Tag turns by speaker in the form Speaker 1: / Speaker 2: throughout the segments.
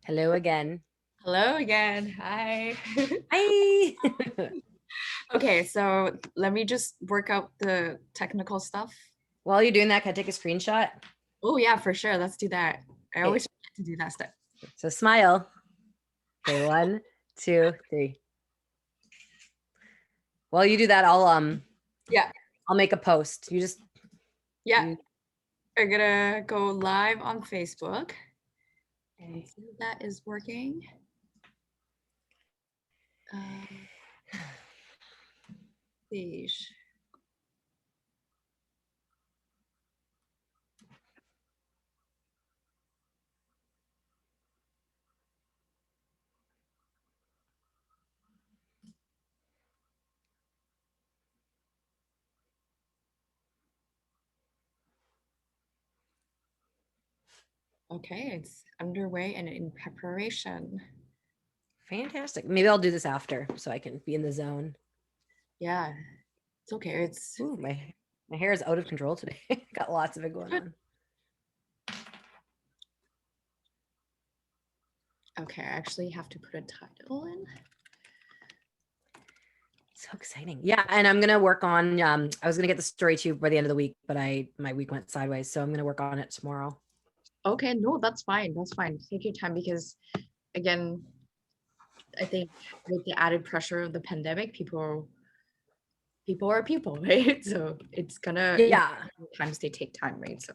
Speaker 1: Hello again.
Speaker 2: Hello again. Hi.
Speaker 1: Hi.
Speaker 2: Okay, so let me just work out the technical stuff.
Speaker 1: While you're doing that, can I take a screenshot?
Speaker 2: Oh yeah, for sure. Let's do that. I
Speaker 1: Okay,
Speaker 2: always forget to do that stuff.
Speaker 1: so smile. Okay, 1, 2, 3. While you do that,
Speaker 2: Yeah,
Speaker 1: I'll make a post.
Speaker 2: yeah.
Speaker 1: You
Speaker 2: We're gonna go live on Facebook and see if that is working. Please. Okay, it's underway and in preparation.
Speaker 1: fantastic. Maybe I'll do this after so I can be in the zone.
Speaker 2: Yeah, it's okay. It's
Speaker 1: Ooh, my hair is out of control today. Got lots of it going on.
Speaker 2: okay. I actually have to put a title in.
Speaker 1: So exciting. Yeah, and I'm gonna work on I was gonna get the story to you by the end of the week, but my week went sideways, so I'm gonna work on it tomorrow.
Speaker 2: Okay, no, that's fine. That's fine. Take your time because again, I think with the added pressure of the pandemic, people are people, right? So it's gonna,
Speaker 1: Yeah.
Speaker 2: sometimes they take time, right? So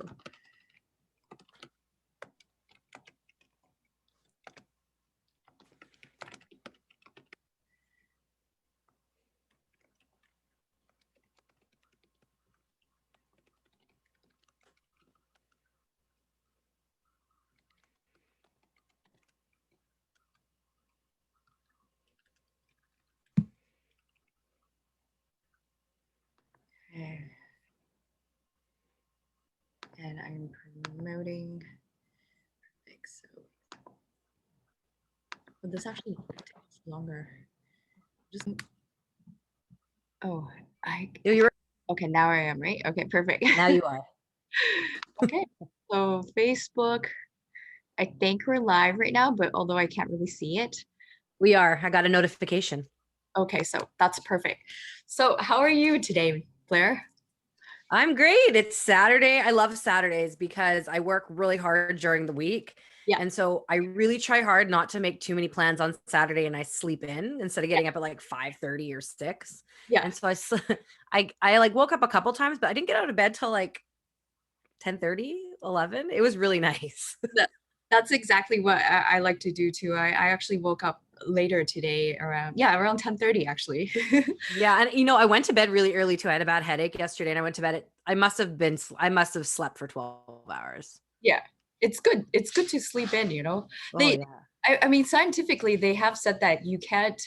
Speaker 2: okay. And I'm promoting. So but this actually takes longer. Just oh, I
Speaker 1: You were
Speaker 2: okay, now I am right. Okay, perfect.
Speaker 1: now you are.
Speaker 2: Okay, so Facebook, I think we're live right now, but although I can't really see it.
Speaker 1: We are. I got a notification.
Speaker 2: Okay, so that's perfect. So how are you today, Blair?
Speaker 1: I'm great. It's Saturday. I love Saturdays because I work really hard during the week.
Speaker 2: Yeah,
Speaker 1: And so I really try hard not to make too many plans on Saturday and I sleep in instead of
Speaker 2: yeah,
Speaker 1: getting up at like 5:30 or 6.
Speaker 2: yeah.
Speaker 1: And so I like woke up a couple times, but I didn't get out of bed till like 10:30, 11. It was really nice.
Speaker 2: That, that's exactly what I like to do too. I actually woke up later today around 10:30 actually.
Speaker 1: Yeah, and I went to bed really early too. I had a bad headache yesterday and I went to bed at I must have slept for 12 hours.
Speaker 2: Yeah, it's good. It's good to sleep in, you know.
Speaker 1: Oh
Speaker 2: They
Speaker 1: yeah.
Speaker 2: I mean scientifically they have said that you can't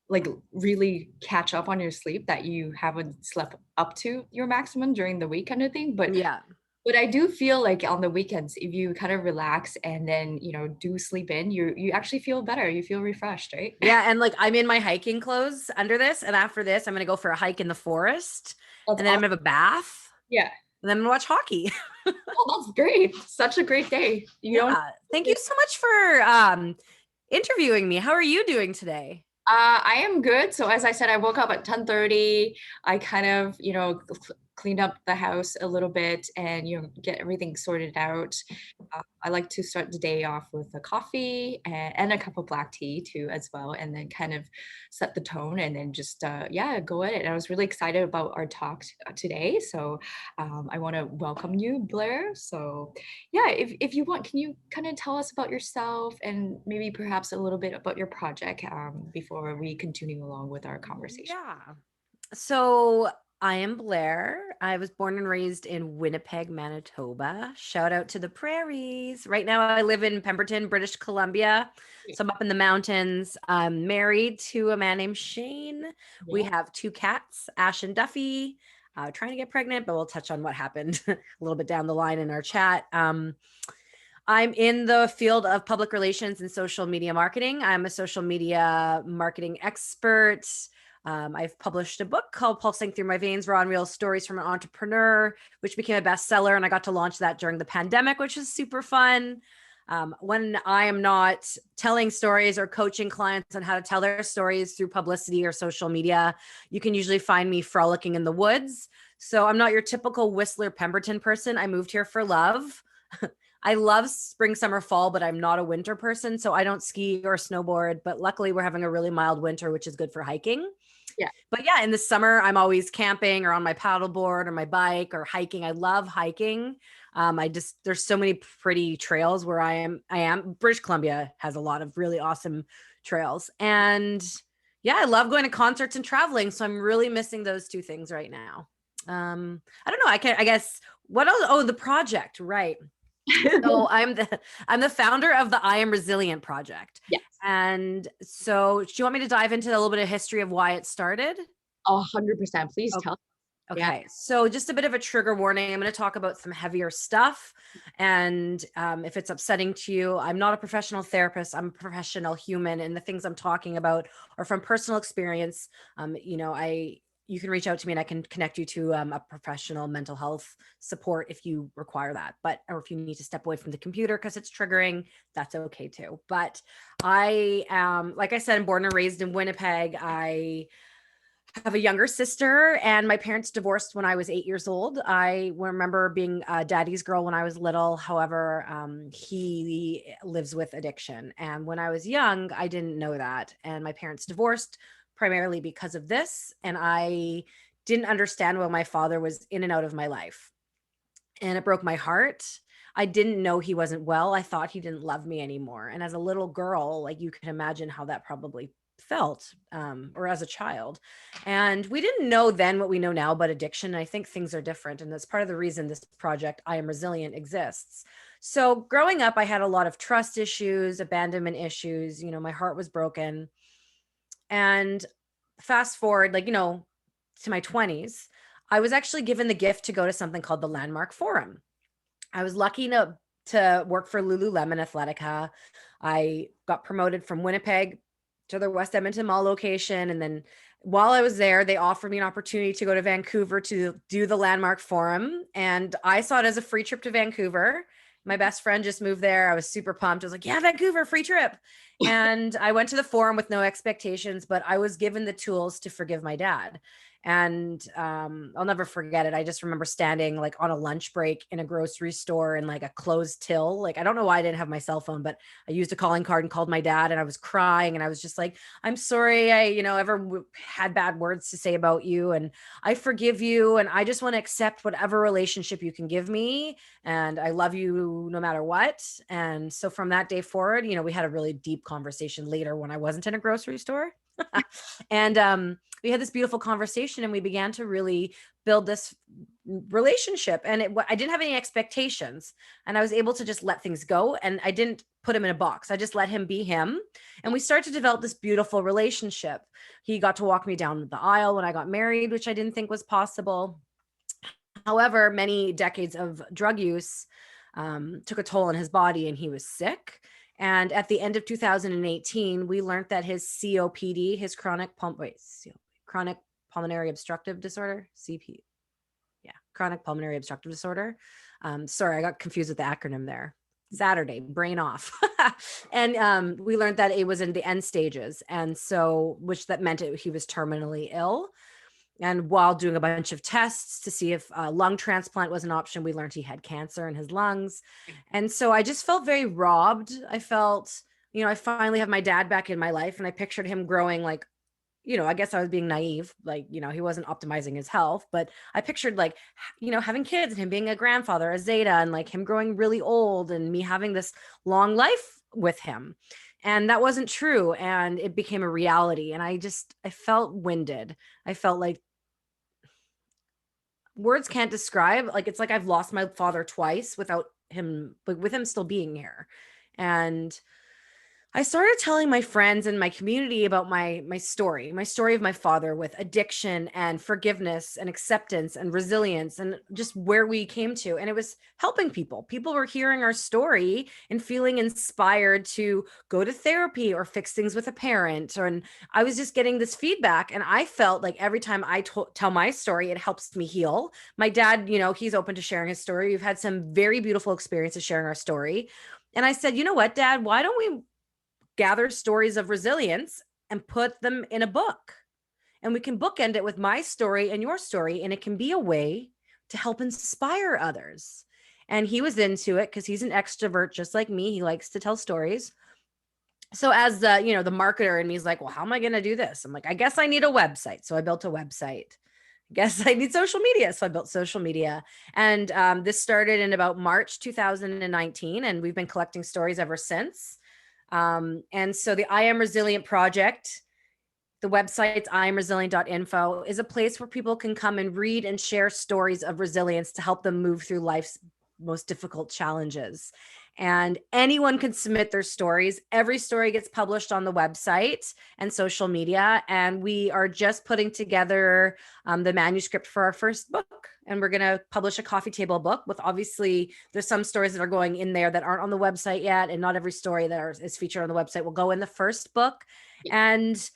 Speaker 2: like really catch up on your sleep that you haven't slept up to your maximum during the week kind of thing.
Speaker 1: Yeah.
Speaker 2: But I do feel like on the weekends, if you kind of relax and then do sleep in, you actually feel better. You feel refreshed, right?
Speaker 1: Yeah, and like I'm in my hiking clothes under this, and after this, I'm gonna go for a hike in the forest,
Speaker 2: That's
Speaker 1: and then I'm
Speaker 2: awesome.
Speaker 1: gonna have a bath,
Speaker 2: Yeah.
Speaker 1: and then I'm gonna watch hockey.
Speaker 2: Oh, that's great. Such a great day. You don't.
Speaker 1: Yeah, thank you so much for interviewing me. How are you doing today?
Speaker 2: I am good. So as I said, I woke up at 10:30. I kind of, cleaned up the house a little bit and get everything sorted out. I like to start the day off with a coffee and a cup of black tea too as well, and then kind of set the tone and then just yeah, go at it. And I was really excited about our talk today. So I want to welcome you, Blair. So yeah, if you want, can you kind of tell us about yourself and maybe perhaps a little bit about your project before we continue along with our conversation?
Speaker 1: Yeah. So I am Blair. I was born and raised in Winnipeg, Manitoba. Shout out to the prairies. Right now, I live in Pemberton, British Columbia. So I'm up in the mountains. I'm married to a man named Shane. We
Speaker 2: Yeah.
Speaker 1: have 2 cats, Ash and Duffy. Trying to get pregnant, but we'll touch on what happened a little bit down the line in our chat. I'm in the field of public relations and social media marketing. I'm a social media marketing expert. I've published a book called Pulsing Through My Veins, Raw and Real Stories from an Entrepreneur, which became a bestseller. And I got to launch that during the pandemic, which is super fun. When I am not telling stories or coaching clients on how to tell their stories through publicity or social media, you can usually find me frolicking in the woods. So I'm not your typical Whistler Pemberton person. I moved here for love. I love spring, summer, fall, but I'm not a winter person. So I don't ski or snowboard. But luckily, we're having a really mild winter, which is good for hiking.
Speaker 2: Yeah.
Speaker 1: But yeah, in the summer, I'm always camping or on my paddleboard or my bike or hiking. I love hiking. There's so many pretty trails where I am. British Columbia has a lot of really awesome trails. And yeah, I love going to concerts and traveling. So I'm really missing those two things right now. I don't know. I guess what else? Oh, the project, right. So I'm the founder of the I Am Resilient project.
Speaker 2: Yes.
Speaker 1: And so do you want me to dive into a little bit of history of why it started?
Speaker 2: 100%. Please
Speaker 1: Oh,
Speaker 2: tell. Yeah.
Speaker 1: okay. So just a bit of a trigger warning. I'm going to talk about some heavier stuff. And if it's upsetting to you, I'm not a professional therapist. I'm a professional human. And the things I'm talking about are from personal experience. You can reach out to me and I can connect you to a professional mental health support if you require that. Or if you need to step away from the computer because it's triggering, that's okay too. But I am, like I said, I'm born and raised in Winnipeg. I have a younger sister, and my parents divorced when I was 8 years old. I remember being a daddy's girl when I was little. However, he lives with addiction. And when I was young, I didn't know that. And my parents divorced primarily because of this. And I didn't understand why my father was in and out of my life. And it broke my heart. I didn't know he wasn't well. I thought he didn't love me anymore. And as a little girl, like you can imagine how that probably felt, or as a child. And we didn't know then what we know now about addiction. I think things are different. And that's part of the reason this project, I Am Resilient, exists. So growing up, I had a lot of trust issues, abandonment issues. My heart was broken. And fast forward, to my 20s, I was actually given the gift to go to something called the Landmark Forum. I was lucky to work for Lululemon Athletica. I got promoted from Winnipeg to their West Edmonton Mall location. And then while I was there, they offered me an opportunity to go to Vancouver to do the Landmark Forum. And I saw it as a free trip to Vancouver. My best friend just moved there. I was super pumped. I was like, yeah, Vancouver, free trip. And I went to the forum with no expectations, but I was given the tools to forgive my dad. And I'll never forget it. I just remember standing like on a lunch break in a grocery store in like a closed till. Like, I don't know why I didn't have my cell phone, but I used a calling card and called my dad, and I was crying. And I was just like, I'm sorry I, ever had bad words to say about you. And I forgive you. And I just want to accept whatever relationship you can give me. And I love you no matter what. And so from that day forward, we had a really deep conversation later when I wasn't in a grocery store. And we had this beautiful conversation, and we began to really build this relationship. And I didn't have any expectations, and I was able to just let things go. And I didn't put him in a box. I just let him be him. And we started to develop this beautiful relationship. He got to walk me down the aisle when I got married, which I didn't think was possible. However, many decades of drug use took a toll on his body, and he was sick. And at the end of 2018, we learned that his COPD, his chronic pulmonary obstructive disorder, chronic pulmonary obstructive disorder. Sorry, I got confused with the acronym there. Saturday, brain off. And we learned that it was in the end stages. And so, which that meant he was terminally ill. And while doing a bunch of tests to see if lung transplant was an option, we learned he had cancer in his lungs. And so I just felt very robbed. I felt, I finally have my dad back in my life, and I pictured him growing like, I guess I was being naive, like, he wasn't optimizing his health, but I pictured like, having kids and him being a grandfather, a Zeta, and like him growing really old and me having this long life with him. And that wasn't true. And it became a reality. And I felt winded. I felt like words can't describe, like, it's like I've lost my father twice without him, but with him still being here. And I started telling my friends and my community about my story of my father with addiction and forgiveness and acceptance and resilience and just where we came to. And it was helping people. People were hearing our story and feeling inspired to go to therapy or fix things with a parent. And I was just getting this feedback. And I felt like every time I tell my story, it helps me heal. My dad, he's open to sharing his story. We've had some very beautiful experiences sharing our story. And I said, you know what, Dad, why don't we gather stories of resilience and put them in a book? And we can bookend it with my story and your story, and it can be a way to help inspire others. And he was into it because he's an extrovert just like me. He likes to tell stories. So as the, the marketer in me is like, well, how am I going to do this? I'm like, I guess I need a website. So I built a website. I guess I need social media. So I built social media. And this started in about March 2019. And we've been collecting stories ever since. And so the I Am Resilient project, the website's imresilient.info, is a place where people can come and read and share stories of resilience to help them move through life's most difficult challenges. And anyone can submit their stories. Every story gets published on the website and social media. And we are just putting together the manuscript for our first book. And we're going to publish a coffee table book with, obviously, there's some stories that are going in there that aren't on the website yet. And not every story that is featured on the website will go in the first book. And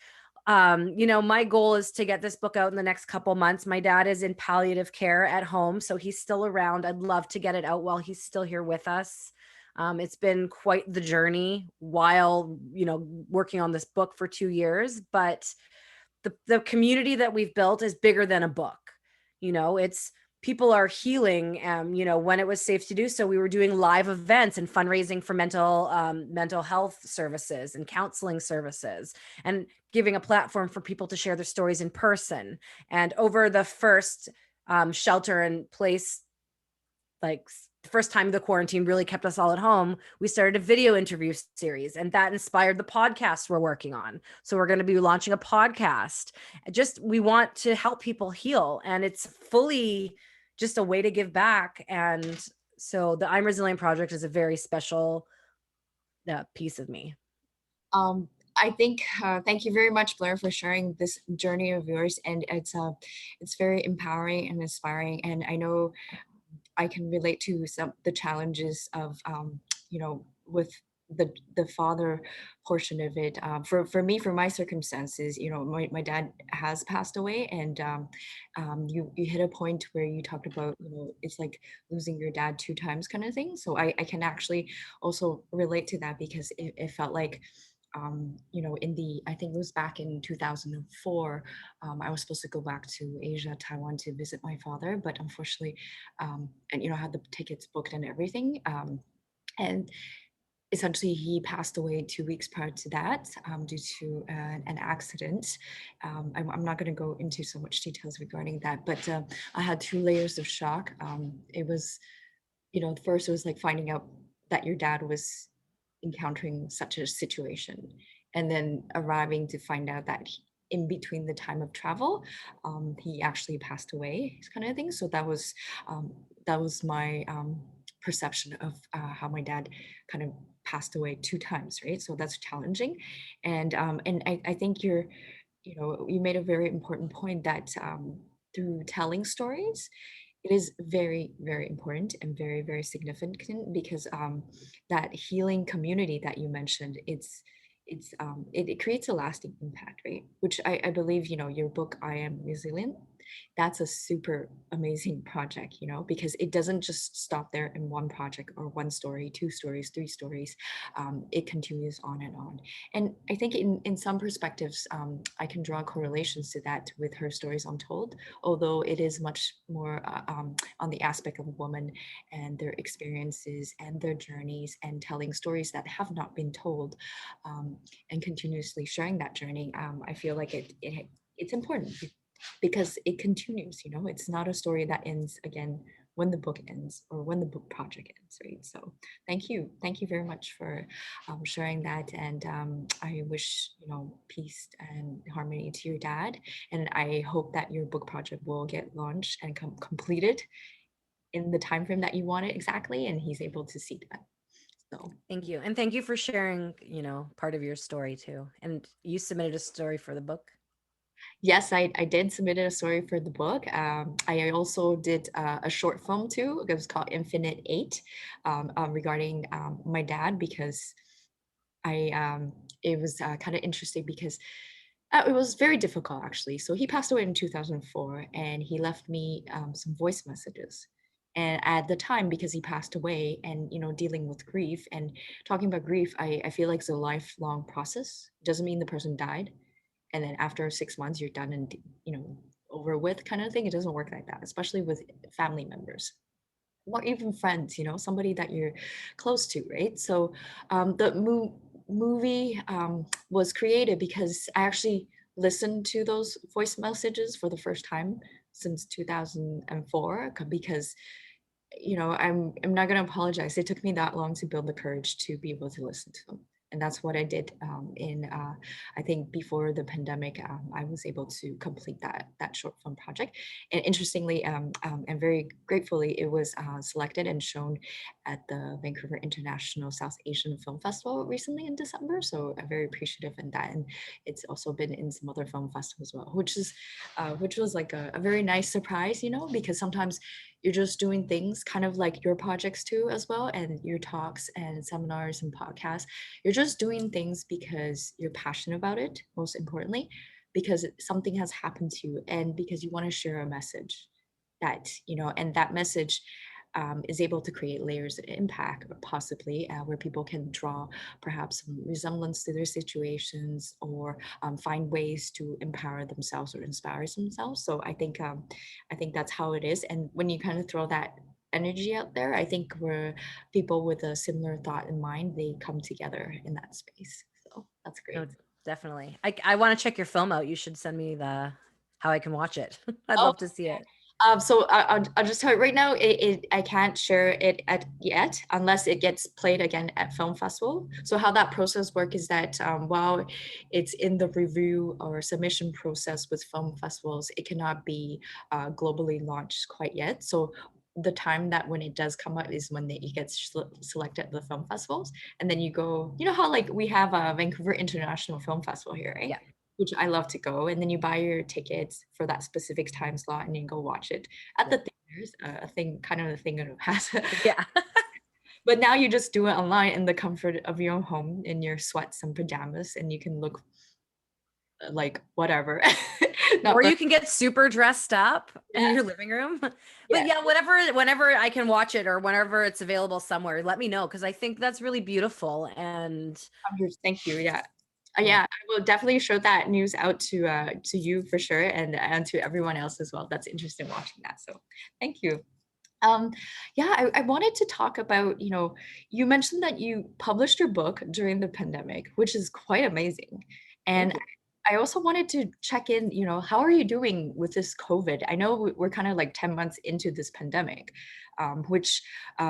Speaker 1: my goal is to get this book out in the next couple months. My dad is in palliative care at home, so he's still around. I'd love to get it out while he's still here with us. It's been quite the journey while, working on this book for 2 years, but the community that we've built is bigger than a book. It's people are healing. When it was safe to do so, we were doing live events and fundraising for mental health services and counseling services, and giving a platform for people to share their stories in person. And over the first shelter in place, like the first time the quarantine really kept us all at home, we started a video interview series, and that inspired the podcast we're working on. So we're going to be launching a podcast. We want to help people heal, and it's fully just a way to give back. And so the I'm Resilient project is a very special piece of me.
Speaker 2: I think thank you very much, Blair, for sharing this journey of yours, and it's very empowering and inspiring. And I know I can relate to some the challenges of with the father portion of it. For me, for my circumstances, my dad has passed away, and you hit a point where you talked about, it's like losing your dad two times kind of thing. So I can actually also relate to that, because it felt like I think it was back in 2004, I was supposed to go back to Asia, Taiwan, to visit my father, but unfortunately, and had the tickets booked and everything. And essentially, he passed away 2 weeks prior to that, due to an accident. I'm not going to go into so much details regarding that, but I had two layers of shock. It was, first it was like finding out that your dad was encountering such a situation, and then arriving to find out that in between the time of travel, he actually passed away, kind of thing. So that was my perception of how my dad kind of passed away two times, right? So that's challenging. And I think you made a very important point that through telling stories, it is very, very important and very, very significant, because that healing community that you mentioned, it creates a lasting impact, right? Which I believe, your book, I Am Resilient, that's a super amazing project, because it doesn't just stop there in one project or one story, two stories, three stories. It continues on and on. And I think in some perspectives, I can draw correlations to that with her stories Untold, although it is much more on the aspect of a woman and their experiences and their journeys, and telling stories that have not been told, and continuously sharing that journey. I feel like it's important, because it continues. It's not a story that ends again when the book ends or when the book project ends, right? So thank you very much for sharing that. And I wish, peace and harmony to your dad, and I hope that your book project will get launched and completed in the time frame that you want it exactly, and he's able to see that. So
Speaker 1: Thank you. And thank you for sharing, part of your story too. And you submitted a story for the book.
Speaker 2: yes, I did submit a story for the book. I also did a short film too. It was called Infinite Eight, regarding my dad, because it was kind of interesting, because it was very difficult, actually. So he passed away in 2004, and he left me some voice messages. And at the time, because he passed away and, dealing with grief and talking about grief, I feel like it's a lifelong process. Doesn't mean the person died. And then after 6 months, you're done and, over with kind of thing. It doesn't work like that, especially with family members or even friends, somebody that you're close to, right? So the movie was created because I actually listened to those voice messages for the first time since 2004 because I'm not gonna apologize. It took me that long to build the courage to be able to listen to them, and that's what I did. In I think before the pandemic, I was able to complete that short film project. And interestingly, and very gratefully, it was selected and shown at the Vancouver International South Asian Film Festival recently in December. So I'm very appreciative in that, and it's also been in some other film festivals as well, which was like a very nice surprise, because sometimes you're just doing things kind of like your projects too as well, and your talks and seminars and podcasts. You're just doing things because you're passionate about it, most importantly, because something has happened to you and because you want to share a message that, and that message is able to create layers of impact, possibly where people can draw perhaps some resemblance to their situations, or find ways to empower themselves or inspire themselves. So I think that's how it is. And when you kind of throw that energy out there, I think where people with a similar thought in mind, they come together in that space. So that's
Speaker 1: No,
Speaker 2: great.
Speaker 1: definitely. I want to check your film out. You should send me the how I can watch it. I'd
Speaker 2: Oh,
Speaker 1: love to see it.
Speaker 2: so I'll just tell you right now, I can't share it at yet unless it gets played again at film festival. So how that process works is that while it's in the review or submission process with film festivals, it cannot be globally launched quite yet. So the time that when it does come out is when it gets selected at the film festivals, and then you go. You know how like we have a Vancouver International Film Festival here, right?
Speaker 1: Yeah.
Speaker 2: Which I love to go. And then you buy your tickets for that specific time slot and you go watch it at
Speaker 1: Yeah.
Speaker 2: the theaters, a thing, kind of a thing of the past.
Speaker 1: Yeah.
Speaker 2: But now you just do it online in the comfort of your own home in your sweats and pajamas, and you can look like whatever. Not
Speaker 1: Or
Speaker 2: for
Speaker 1: you can get super dressed up in
Speaker 2: yeah,
Speaker 1: your living room. But
Speaker 2: yeah.
Speaker 1: yeah, whenever I can watch it or whenever it's available somewhere, let me know because I think that's really beautiful. And
Speaker 2: Thank you. Yeah.
Speaker 1: yeah.
Speaker 2: Yeah, I will definitely show that news out to you for sure, and to everyone else as well that's interested in watching that. So thank you. Um, yeah, I wanted to talk about, you mentioned that you published your book during the pandemic, which is quite amazing.
Speaker 1: Thank
Speaker 2: And
Speaker 1: you.
Speaker 2: I also wanted to check in, how are you doing with this COVID? I know we're kind of like 10 months into this pandemic, which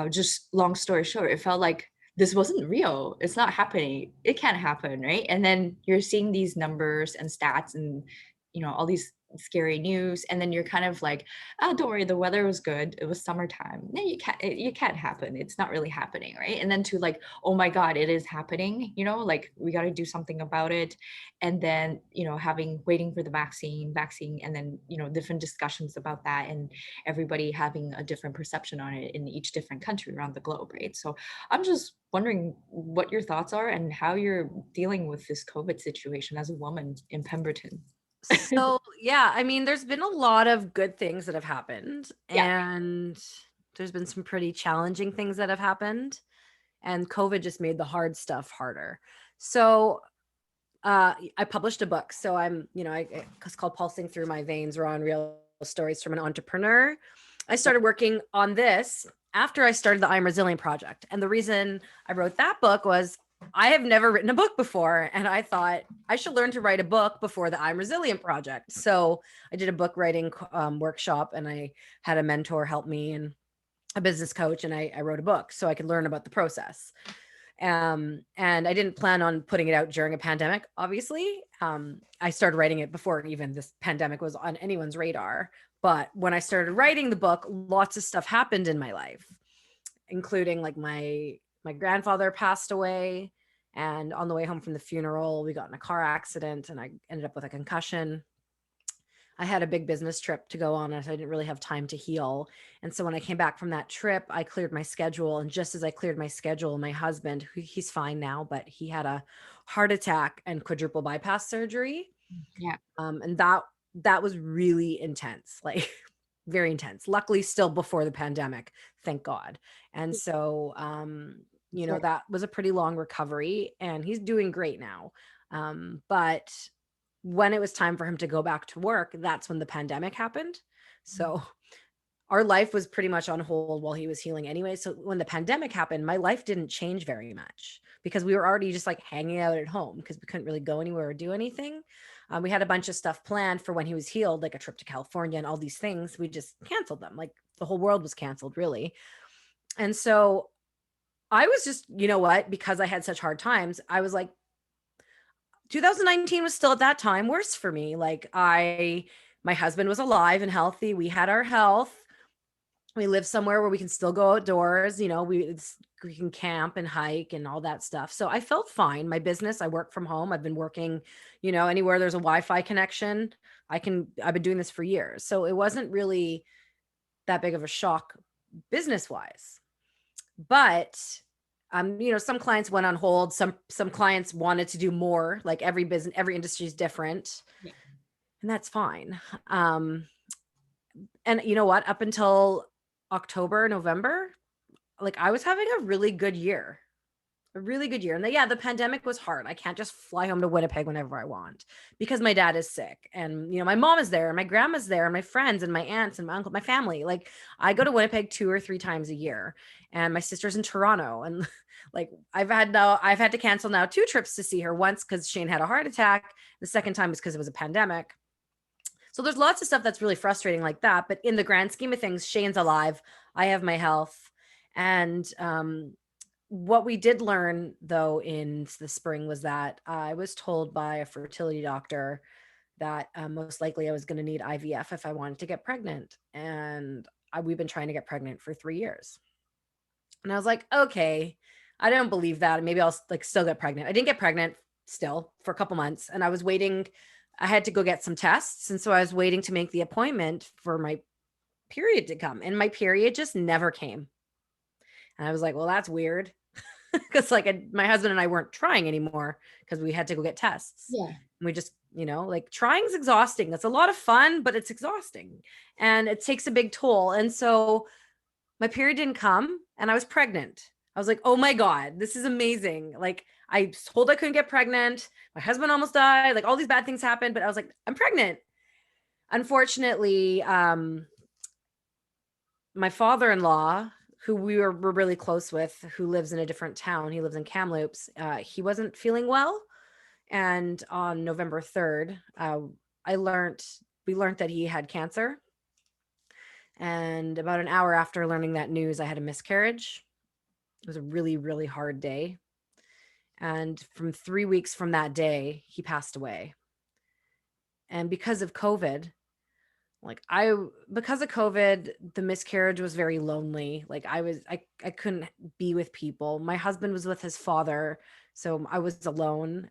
Speaker 2: just long story short, it felt like this wasn't real. It's not happening. It can't happen, right? And then you're seeing these numbers and stats and, all these scary news. And then you're kind of like, oh, don't worry, the weather was good. It was summertime. No, you can't happen. It's not really happening, right? And then to like, oh my God, it is happening, like we got to do something about it. And then, waiting for the vaccine, and then, different discussions about that, and everybody having a different perception on it in each different country around the globe, right? So I'm just wondering what your thoughts are and how you're dealing with this COVID situation as a woman in Pemberton.
Speaker 1: So, yeah, I mean, there's been a lot of good things that have happened,
Speaker 2: Yeah.
Speaker 1: and there's been some pretty challenging things that have happened, and COVID just made the hard stuff harder. So, I published a book. So it's called Pulsing Through My Veins, Raw and Real Stories from an Entrepreneur. I started working on this after I started the I'm Resilient project. And the reason I wrote that book was I have never written a book before. And I thought I should learn to write a book before the I'm Resilient project. So I did a book writing workshop, and I had a mentor help me and a business coach, and I wrote a book so I could learn about the process. And I didn't plan on putting it out during a pandemic, obviously. I started writing it before even this pandemic was on anyone's radar. But when I started writing the book, lots of stuff happened in my life, including like my grandfather passed away. And on the way home from the funeral, we got in a car accident and I ended up with a concussion. I had a big business trip to go on, and so I didn't really have time to heal. And so when I came back from that trip, I cleared my schedule. And just as I cleared my schedule, my husband, he's fine now, but he had a heart attack and quadruple bypass surgery.
Speaker 2: Yeah.
Speaker 1: And that was really intense. Like very intense. Luckily, still before the pandemic, thank God. And so,
Speaker 2: Sorry.
Speaker 1: that was a pretty long recovery, and he's doing great now. But when it was time for him to go back to work, that's when the pandemic happened. So our life was pretty much on hold while he was healing anyway. So when the pandemic happened, my life didn't change very much because we were already just like hanging out at home because we couldn't really go anywhere or do anything. We had a bunch of stuff planned for when he was healed, like a trip to California and all these things. We just canceled them. Like the whole world was canceled, really. And so I was just, you know what, because I had such hard times, I was like, 2019 was still at that time worse for me. Like my husband was alive and healthy. We had our health. We live somewhere where we can still go outdoors, we can camp and hike and all that stuff. So I felt fine. My business, I work from home. I've been working, anywhere there's a Wi-Fi connection. I've been doing this for years. So it wasn't really that big of a shock business wise. But some clients went on hold. Some clients wanted to do more. Like every business, every industry is different.
Speaker 2: Yeah.
Speaker 1: And that's fine. And you know what? Up until October, November, like I was having a really good year. A really good year. And the pandemic was hard. I can't just fly home to Winnipeg whenever I want because my dad is sick and my mom is there and my grandma's there and my friends and my aunts and my uncle, my family. Like I go to Winnipeg 2 or 3 times a year and my sister's in Toronto and like I've had to cancel now 2 trips to see her, once because Shane had a heart attack. The second time was because it was a pandemic. So there's lots of stuff that's really frustrating like that. But in the grand scheme of things, Shane's alive. I have my health. And what we did learn, though, in the spring was that I was told by a fertility doctor that most likely I was going to need IVF if I wanted to get pregnant. And we've been trying to get pregnant for 3 years. And I was like, okay, I don't believe that. Maybe I'll like still get pregnant. I didn't get pregnant still for a couple months. And I was waiting. I had to go get some tests. And so I was waiting to make the appointment for my period to come. And my period just never came. And I was like, well, that's weird. Because like my husband and I weren't trying anymore because we had to go get tests.
Speaker 2: Yeah.
Speaker 1: And we just, like trying's exhausting. That's a lot of fun, but it's exhausting and it takes a big toll. And so my period didn't come and I was pregnant. I was like, oh my God, this is amazing. Like I was told I couldn't get pregnant. My husband almost died. Like all these bad things happened, but I was like, I'm pregnant. Unfortunately, my father-in-law, who we were really close with, who lives in a different town, he lives in Kamloops, he wasn't feeling well. And on November 3rd, we learned that he had cancer. And about an hour after learning that news, I had a miscarriage. It was a really, really hard day. And from 3 weeks from that day, he passed away. And because of COVID, because of COVID, the miscarriage was very lonely. Like I couldn't be with people. My husband was with his father, so I was alone.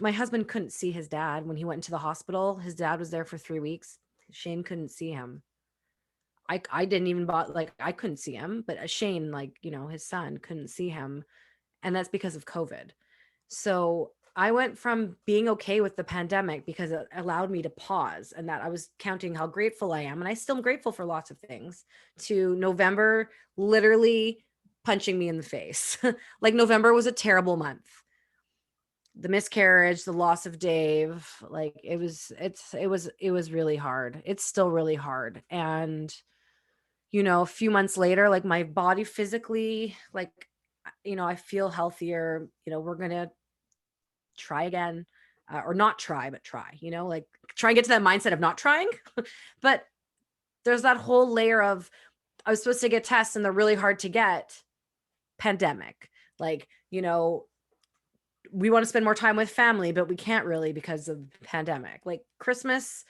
Speaker 1: My husband couldn't see his dad when he went into the hospital. His dad was there for 3 weeks. Shane couldn't see him. I didn't even I couldn't see him, but Shane, his son couldn't see him. And that's because of COVID. So I went from being okay with the pandemic because it allowed me to pause and that I was counting how grateful I am. And I still am grateful for lots of things, to November literally punching me in the face. Like November was a terrible month. The miscarriage, the loss of Dave, like it was really hard. It's still really hard. And, a few months later, like my body physically, I feel healthier. We're going to try again, or not try, but try, try and get to that mindset of not trying. But there's that whole layer of, I was supposed to get tests and they're really hard to get. Pandemic. We want to spend more time with family, but we can't really because of the pandemic. Like Christmas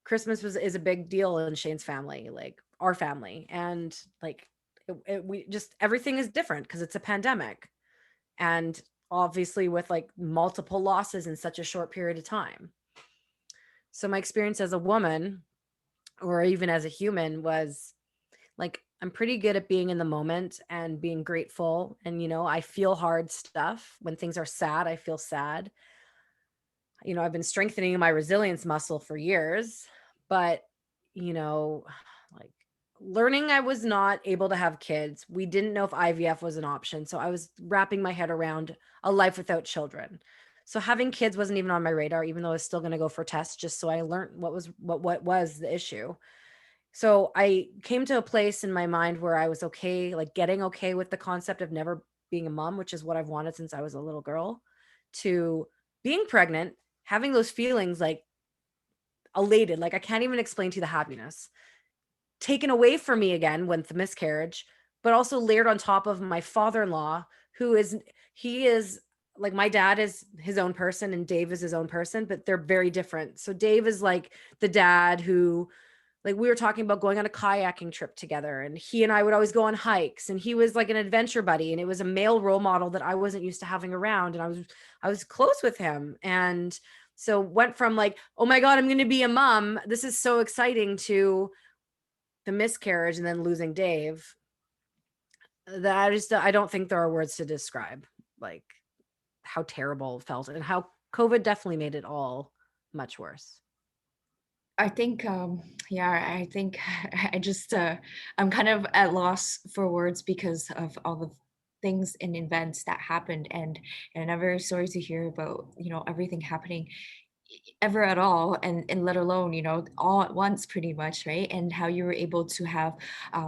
Speaker 1: is a big deal in Shane's family, like our family. And we just, everything is different because it's a pandemic. And obviously with like multiple losses in such a short period of time. So my experience as a woman, or even as a human, was like, I'm pretty good at being in the moment and being grateful. And, I feel hard stuff. When things are sad, I feel sad. I've been strengthening my resilience muscle for years, but you know, like learning I was not able to have kids. We didn't know if IVF was an option. So I was wrapping my head around a life without children. So having kids wasn't even on my radar, even though I was still going to go for tests just so I learned what was the issue. So I came to a place in my mind where I was okay, like getting okay with the concept of never being a mom, which is what I've wanted since I was a little girl, to being pregnant, having those feelings like elated, like I can't even explain to you the happiness taken away from me again with the miscarriage, but also layered on top of my father-in-law, who is, he is like, my dad is his own person and Dave is his own person, but they're very different. So Dave is like the dad who, like, we were talking about going on a kayaking trip together, and he and I would always go on hikes, and he was like an adventure buddy, and it was a male role model that I wasn't used to having around, and I was close with him. And so went from like, oh my god, I'm going to be a mom, this is so exciting, to the miscarriage and then losing Dave. That I don't think there are words to describe like how terrible it felt and how COVID definitely made it all much worse.
Speaker 2: I think, yeah, I think I just, I'm kind of at loss for words because of all the things and events that happened, and I'm very sorry to hear about, everything happening ever at all, and let alone, all at once, pretty much, right? And how you were able to have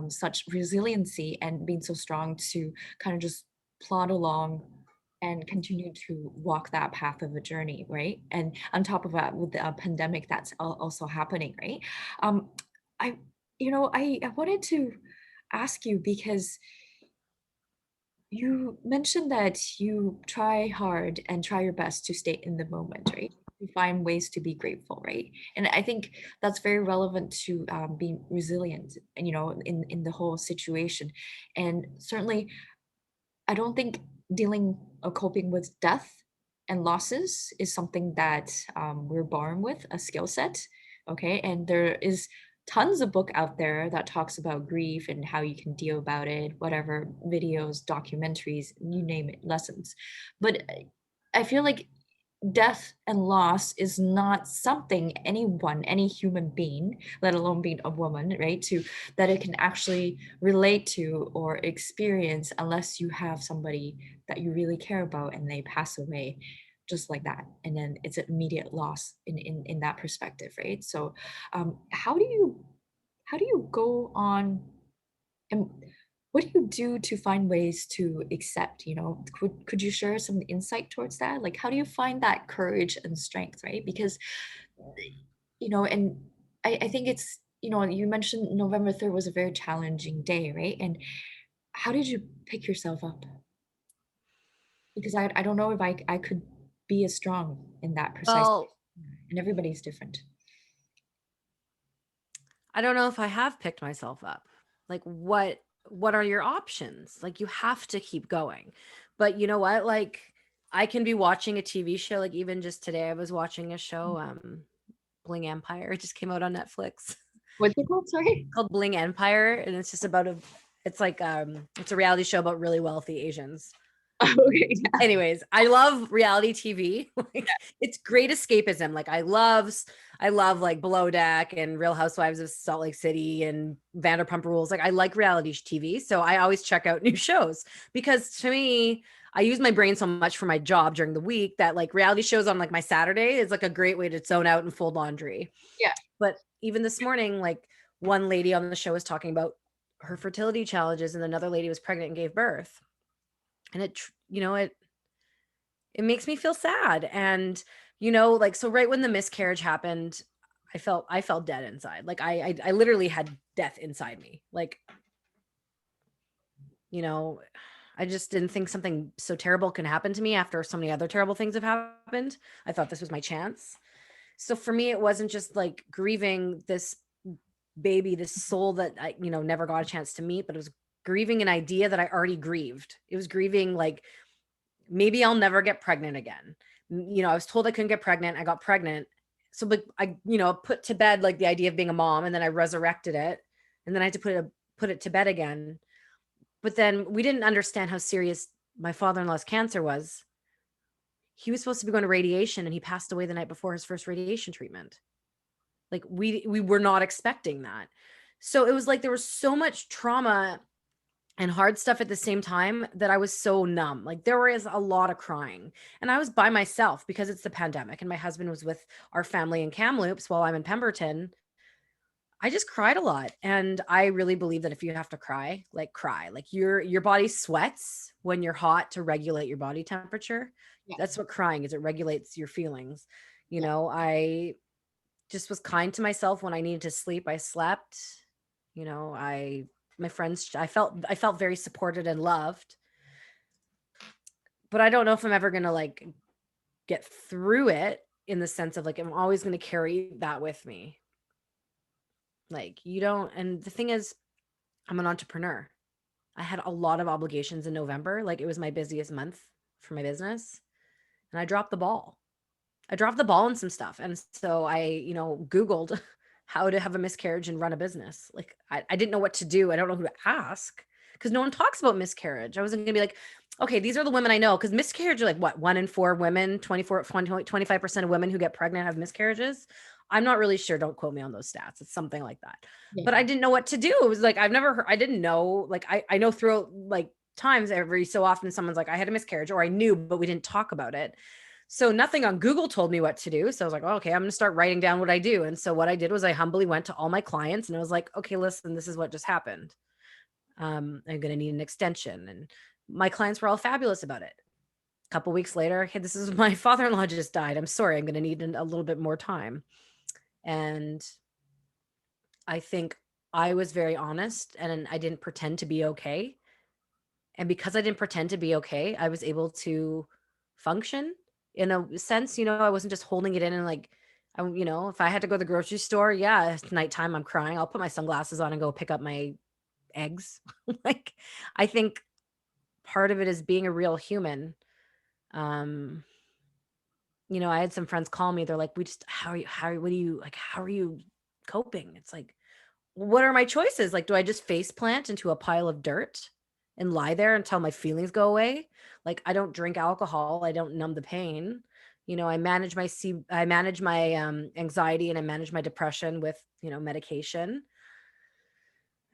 Speaker 2: such resiliency and being so strong to kind of just plod along and continue to walk that path of a journey, right? And on top of that, with the pandemic that's also happening, right? um I I wanted to ask you, because you mentioned that you try hard and try your best to stay in the moment, right? To find ways to be grateful, right? And I think that's very relevant to being resilient, and in the whole situation. And certainly, I don't think dealing or coping with death and losses is something that we're born with a skill set. Okay, and there is tons of book out there that talks about grief and how you can deal about it, whatever videos, documentaries, you name it, lessons. But I feel like death and loss is not something anyone, any human being, let alone being a woman, right, to that it can actually relate to or experience, unless you have somebody that you really care about and they pass away just like that, and then it's an immediate loss in that perspective, right? So how do you go on, and what do you do to find ways to accept, could you share some insight towards that? Like, how do you find that courage and strength, right? Because, and I think it's, you mentioned November 3rd was a very challenging day, right? And how did you pick yourself up? Because I don't know if I could be as strong in that precise,
Speaker 1: Well,
Speaker 2: and everybody's different.
Speaker 1: I don't know if I have picked myself up. Like, what are your options? Like, you have to keep going. But you know what? Like, I can be watching a TV show, like even just today I was watching a show, Bling Empire. It just came out on Netflix.
Speaker 2: What's it called? Sorry.
Speaker 1: Called Bling Empire, and it's just about it's like it's a reality show about really wealthy Asians.
Speaker 2: Okay. Yeah.
Speaker 1: Anyways, I love reality TV. Like, it's great escapism. Like, I love like Below Deck and Real Housewives of Salt Lake City and Vanderpump Rules. Like, I like reality TV, so I always check out new shows because to me, I use my brain so much for my job during the week that like reality shows on like my Saturday is like a great way to zone out and fold laundry.
Speaker 2: Yeah.
Speaker 1: But even this morning, like, one lady on the show was talking about her fertility challenges and another lady was pregnant and gave birth. And it makes me feel sad. And like, so right when the miscarriage happened, I felt dead inside. Like, I literally had death inside me. Like, you know, I just didn't think something so terrible can happen to me after so many other terrible things have happened. I thought this was my chance. So for me, it wasn't just like grieving this baby, this soul that I, never got a chance to meet, but it was grieving an idea that I already grieved. It was grieving like, maybe I'll never get pregnant again. I was told I couldn't get pregnant. I got pregnant. So like I, put to bed like the idea of being a mom, and then I resurrected it. And then I had to put it to bed again. But then we didn't understand how serious my father-in-law's cancer was. He was supposed to be going to radiation and he passed away the night before his first radiation treatment. Like we were not expecting that. So it was like there was so much trauma and hard stuff at the same time that I was so numb. Like there was a lot of crying. And I was by myself because it's the pandemic and my husband was with our family in Kamloops while I'm in Pemberton. I just cried a lot. And I really believe that if you have to cry, like cry. Like your body sweats when you're hot to regulate your body temperature.
Speaker 2: Yeah.
Speaker 1: That's what crying is. It regulates your feelings.
Speaker 2: Yeah.
Speaker 1: I just was kind to myself when I needed to sleep. I slept. My friends, I felt very supported and loved. But I don't know if I'm ever gonna like get through it in the sense of like I'm always gonna carry that with me. Like you don't, and the thing is, I'm an entrepreneur. I had a lot of obligations in November. Like it was my busiest month for my business. And I dropped the ball. I dropped the ball on some stuff. And so Googled how to have a miscarriage and run a business. Like I didn't know what to do. I don't know who to ask because no one talks about miscarriage. I wasn't going to be like, okay, these are the women I know. Because miscarriage are like what, 1 in 4 women, 25% of women who get pregnant have miscarriages. I'm not really sure. Don't quote me on those stats. It's something like that.
Speaker 2: Yeah.
Speaker 1: But I didn't know what to do. It was like, I've never heard, I didn't know. Like I know throughout like times every so often someone's like, I had a miscarriage or I knew, but we didn't talk about it. So nothing on Google told me what to do. So I was like, oh, okay, I'm going to start writing down what I do. And so what I did was I humbly went to all my clients and I was like, okay, listen, this is what just happened. I'm going to need an extension. And my clients were all fabulous about it. A couple weeks later, hey, this is my father-in-law just died. I'm sorry. I'm going to need a little bit more time. And I think I was very honest and I didn't pretend to be okay. And because I didn't pretend to be okay, I was able to function in a sense. I wasn't just holding it in and like, if I had to go to the grocery store, yeah, it's nighttime, I'm crying. I'll put my sunglasses on and go pick up my eggs. Like, I think part of it is being a real human. Um, I had some friends call me. They're like, how are you coping? It's like, what are my choices? Like, do I just face plant into a pile of dirt and lie there until my feelings go away? Like, I don't drink alcohol. I don't numb the pain. I manage my anxiety and I manage my depression with, medication,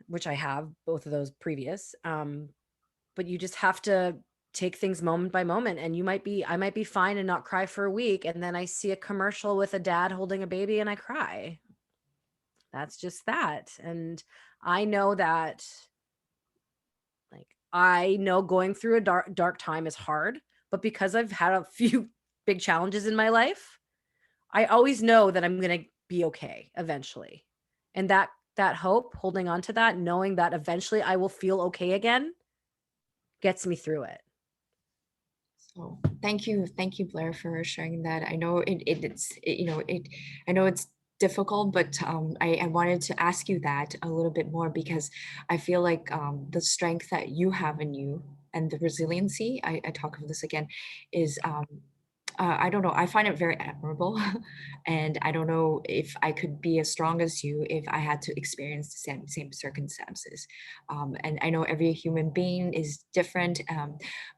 Speaker 1: which I have both of those previous. But you just have to take things moment by moment. And I might be fine and not cry for a week. And then I see a commercial with a dad holding a baby and I cry. That's just that. And I know that, like, I know going through a dark time is hard, but because I've had a few big challenges in my life, I always know that I'm going to be okay eventually. And that hope, holding on to that, knowing that eventually I will feel okay again, gets me through it.
Speaker 2: So thank you, Blair, for sharing that. I know I know it's difficult, but I wanted to ask you that a little bit more because I feel like the strength that you have in you and the resiliency, I talk of this again, is I don't know. I find it very admirable. And I don't know if I could be as strong as you if I had to experience the same circumstances. And I know every human being is different,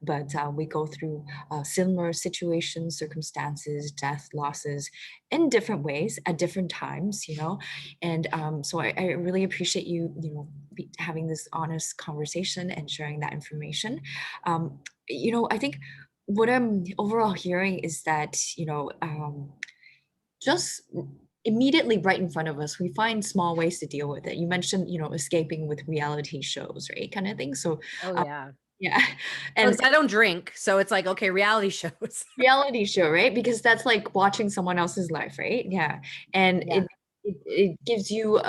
Speaker 2: but we go through similar situations, circumstances, death, losses in different ways at different times, And so I really appreciate you, having this honest conversation and sharing that information. I think what I'm overall hearing is that, just immediately right in front of us, we find small ways to deal with it. You mentioned, escaping with reality shows, right? Kind of thing. So,
Speaker 1: Oh
Speaker 2: uh,
Speaker 1: yeah.
Speaker 2: yeah.
Speaker 1: Well,
Speaker 2: And
Speaker 1: because I don't drink. So it's like, okay, reality shows.
Speaker 2: reality show, right? Because that's like watching someone else's life, right? Yeah. And
Speaker 1: Yeah.
Speaker 2: it gives you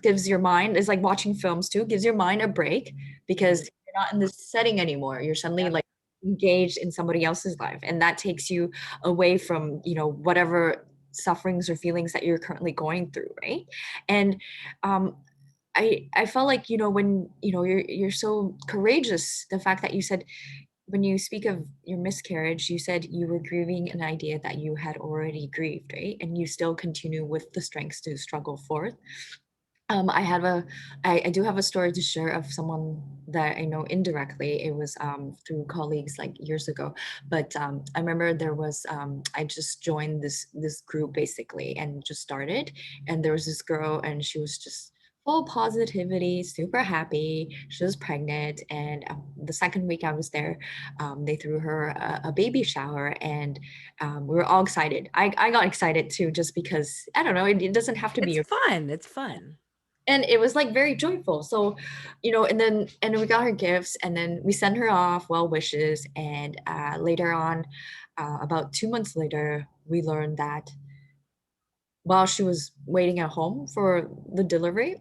Speaker 2: gives your mind, it's like watching films too, gives your mind a break because
Speaker 1: Mhm.
Speaker 2: you're not in this setting anymore. You're suddenly
Speaker 1: Yep.
Speaker 2: like engaged in somebody else's life. And that takes you away from, whatever sufferings or feelings that you're currently going through, right? And um I felt like, when you're so courageous, the fact that you said when you speak of your miscarriage, you said you were grieving an idea that you had already grieved, right? And you still continue with the strengths to struggle forth. I have I do have a story to share of someone that I know indirectly. It was through colleagues like years ago, but I remember there was I just joined this group basically and just started, and there was this girl and she was just full positivity, super happy. She was pregnant, and the second week I was there, they threw her a baby shower, and we were all excited. I got excited too, just because I don't know. It doesn't have to be
Speaker 1: It's
Speaker 2: your
Speaker 1: fun. It's fun.
Speaker 2: and it was like very joyful. So and then we got her gifts, and then we sent her off well wishes, and later on, about 2 months later, we learned that while she was waiting at home for the delivery,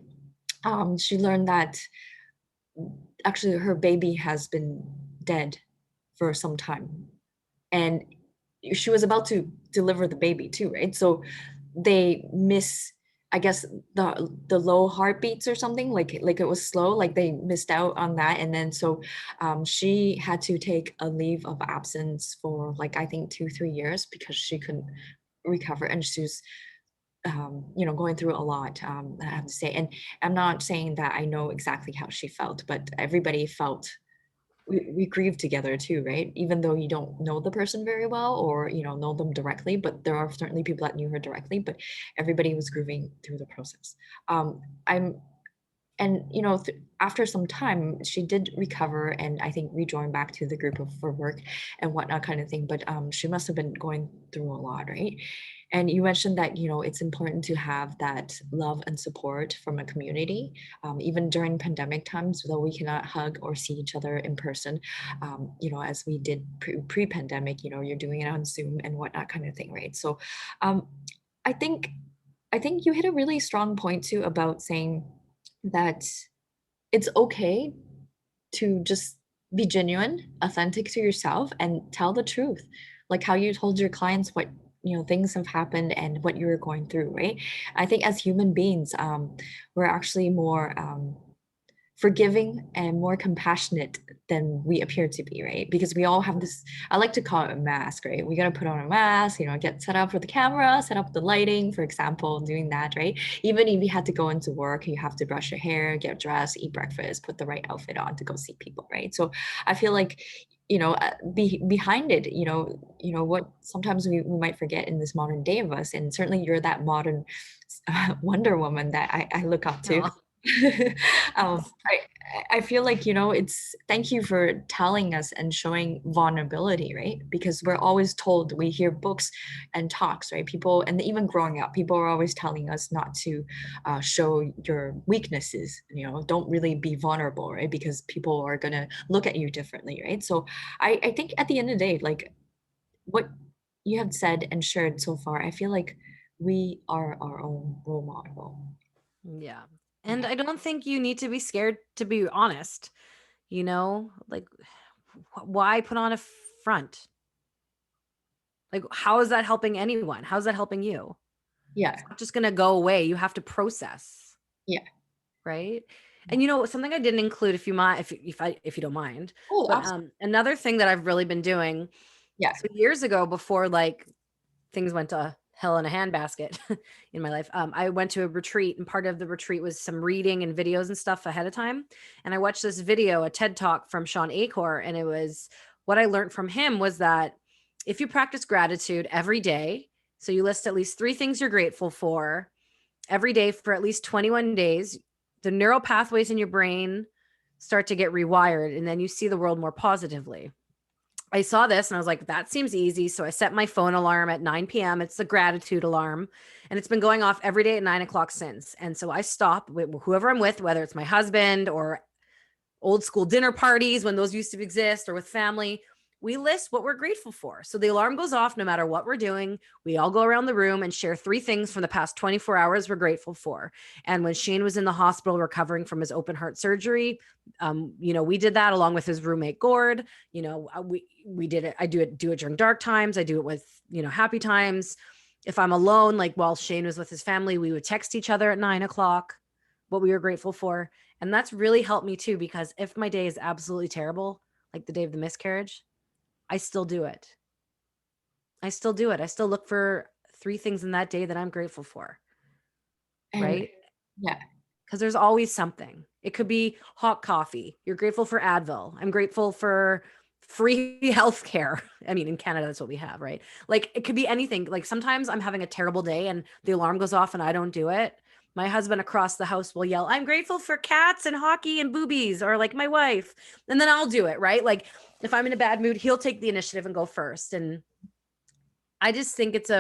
Speaker 2: she learned that actually her baby has been dead for some time, and she was about to deliver the baby too, right? So they miss, I guess, the low heartbeats or something, like it was slow, like they missed out on that. And then so she had to take a leave of absence for like I think 2 3 years because she couldn't recover, and she was going through a lot, I have to say. And I'm not saying that I know exactly how she felt, but everybody felt, we grieve together too, right? Even though you don't know the person very well or know them directly, but there are certainly people that knew her directly, but everybody was grieving through the process. I'm and after some time she did recover, and I think rejoined back to the group of, for work and whatnot kind of thing. But she must have been going through a lot, right? And you mentioned that it's important to have that love and support from a community, even during pandemic times, though we cannot hug or see each other in person, as we did pre-pandemic. You're doing it on Zoom and whatnot kind of thing, right? So um, I think I think you hit a really strong point too about saying that it's okay to just be genuine, authentic to yourself, and tell the truth. Like how you told your clients what things have happened and what you were going through, right? I think as human beings, we're actually more forgiving and more compassionate than we appear to be, right? Because we all have this, I like to call it a mask, right? We got to put on a mask, get set up for the camera, set up the lighting, for example, doing that, right? Even if you had to go into work, you have to brush your hair, get dressed, eat breakfast, put the right outfit on to go see people, right? So I feel like behind it, what sometimes we might forget in this modern day of us, and certainly you're that modern Wonder Woman that I look up to.
Speaker 1: Oh,
Speaker 2: I feel like, it's thank you for telling us and showing vulnerability, right? Because we're always told, we hear books and talks, right? People, and even growing up, people are always telling us not to show your weaknesses, don't really be vulnerable, right? Because people are going to look at you differently, right? So I think at the end of the day, like what you have said and shared so far, I feel like we are our own role model.
Speaker 1: yeah. And
Speaker 2: Yeah.
Speaker 1: I don't think you need to be scared to be honest, like why put on a front? Like, how is that helping anyone? How's that helping you?
Speaker 2: Yeah.
Speaker 1: It's not just going to go away. You have to process,
Speaker 2: Yeah.
Speaker 1: right? And something I didn't include, if you mind, if you don't mind,
Speaker 2: Oh,
Speaker 1: but
Speaker 2: absolutely.
Speaker 1: another thing that I've really been doing.
Speaker 2: Yeah.
Speaker 1: So years ago, before like things went to hell in a handbasket in my life, I went to a retreat, and part of the retreat was some reading and videos and stuff ahead of time. And I watched this video, a TED talk from Sean Acor, and it was, what I learned from him was that if you practice gratitude every day, so you list at least 3 things you're grateful for every day for at least 21 days, the neural pathways in your brain start to get rewired, and then you see the world more positively. I saw this and I was like, that seems easy. So I set my phone alarm at 9 p.m. It's the gratitude alarm. And it's been going off every day at 9 o'clock since. And so I stop with whoever I'm with, whether it's my husband or old school dinner parties when those used to exist, or with family. We list what we're grateful for. So the alarm goes off no matter what we're doing. We all go around the room and share 3 things from the past 24 hours we're grateful for. And when Shane was in the hospital recovering from his open heart surgery, we did that along with his roommate Gord. We did it. I do it during dark times. I do it with happy times. If I'm alone, like while Shane was with his family, we would text each other at 9 o'clock what we were grateful for. And that's really helped me too, because if my day is absolutely terrible, like the day of the miscarriage, I still do it. I still do it. I still look for 3 things in that day that I'm grateful for,
Speaker 2: And
Speaker 1: right?
Speaker 2: yeah.
Speaker 1: because there's always something. It could be hot coffee. You're grateful for Advil. I'm grateful for free healthcare. I mean, in Canada, that's what we have, right? Like it could be anything. Like sometimes I'm having a terrible day and the alarm goes off and I don't do it. My husband across the house will yell, I'm grateful for cats and hockey and boobies, or like my wife. And then I'll do it, right? Like if I'm in a bad mood, he'll take the initiative and go first. And I just think it's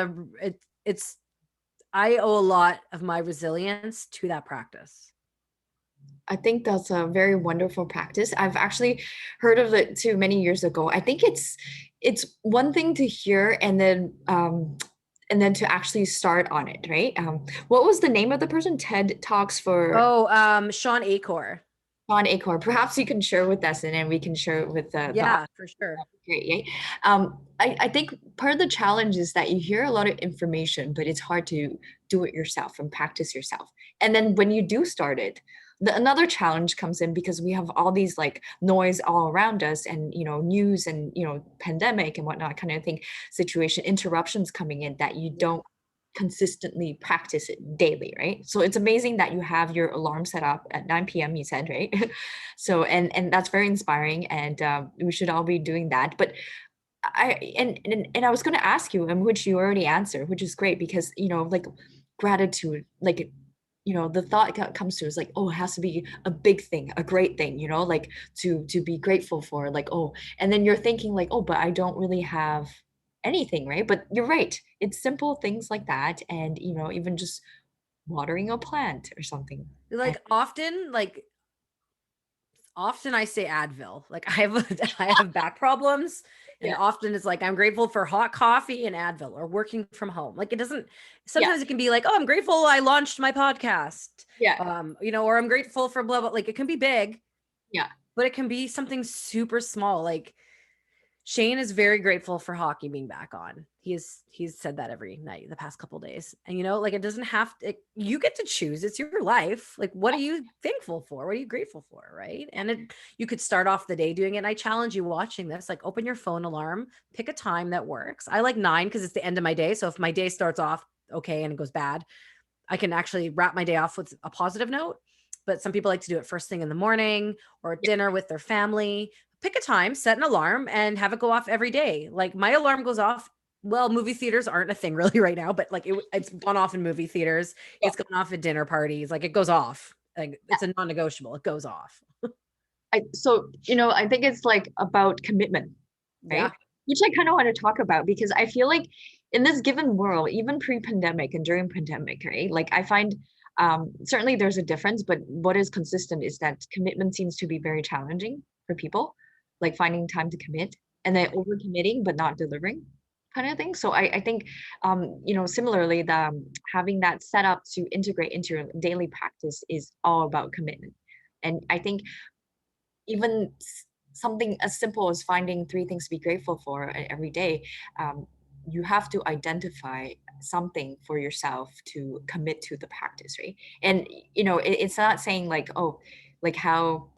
Speaker 1: I owe a lot of my resilience to that practice.
Speaker 2: I think that's a very wonderful practice. I've actually heard of it too many years ago. I think it's one thing to hear and then to actually start on it, right? What was the name of the person? TED Talks for
Speaker 1: Oh, Sean Acor.
Speaker 2: on Acorn. Perhaps you can share with us, and then we can share it with the
Speaker 1: Yeah, for sure.
Speaker 2: great, yeah. I think part of the challenge is that you hear a lot of information, but it's hard to do it yourself and practice yourself. And then when you do start it, another challenge comes in because we have all these like noise all around us and news and pandemic and whatnot kind of thing, situation interruptions coming in that you don't consistently practice it daily, right? So it's amazing that you have your alarm set up at 9 p.m. you said, right? So and that's very inspiring, and we should all be doing that. But I was going to ask you, and which you already answered, which is great because like gratitude, like the thought comes to is like, oh, it has to be a big thing, a great thing, like to be grateful for, like, oh, and then you're thinking like, oh, but I don't really have anything, right? But you're right, it's simple things like that, and even just watering a plant or something. And
Speaker 1: Often I say Advil. Like I have back problems, and
Speaker 2: yeah,
Speaker 1: often it's like I'm grateful for hot coffee and Advil or working from home. Like it doesn't
Speaker 2: yeah,
Speaker 1: sometimes it can be like, "Oh, I'm grateful I launched my podcast."
Speaker 2: yeah,
Speaker 1: Or I'm grateful for blah blah. Like it can be big,
Speaker 2: yeah.
Speaker 1: but it can be something super small. Like Shane is very grateful for hockey being back on. He's said that every night the past couple days. And like it doesn't have to you get to choose. It's your life. Like what are you thankful for? What are you grateful for, right? And you could start off the day doing it. And I challenge you watching this, like open your phone alarm, pick a time that works. I like 9 because it's the end of my day. So if my day starts off okay and it goes bad, I can actually wrap my day off with a positive note. But some people like to do it first thing in the morning or at dinner with their family. Pick a time, set an alarm, and have it go off every day. Like my alarm goes off. Well, movie theaters aren't a thing really right now, but like it's gone off in movie theaters.
Speaker 2: Yeah.
Speaker 1: It's gone off at dinner parties. Like it goes off. Like it's a non-negotiable. It goes off.
Speaker 2: I think it's like about commitment, right?
Speaker 1: Yeah.
Speaker 2: Which I kind of want to talk about because I feel like in this given world, even pre-pandemic and during pandemic, right? Like I find certainly there's a difference, but what is consistent is that commitment seems to be very challenging for people, like finding time to commit and then overcommitting but not delivering kind of thing. So I think similarly the having that set up to integrate into your daily practice is all about commitment. And I think even something as simple as finding three things to be grateful for every day, you have to identify something for yourself to commit to the practice, right? And it's not saying like, oh, like how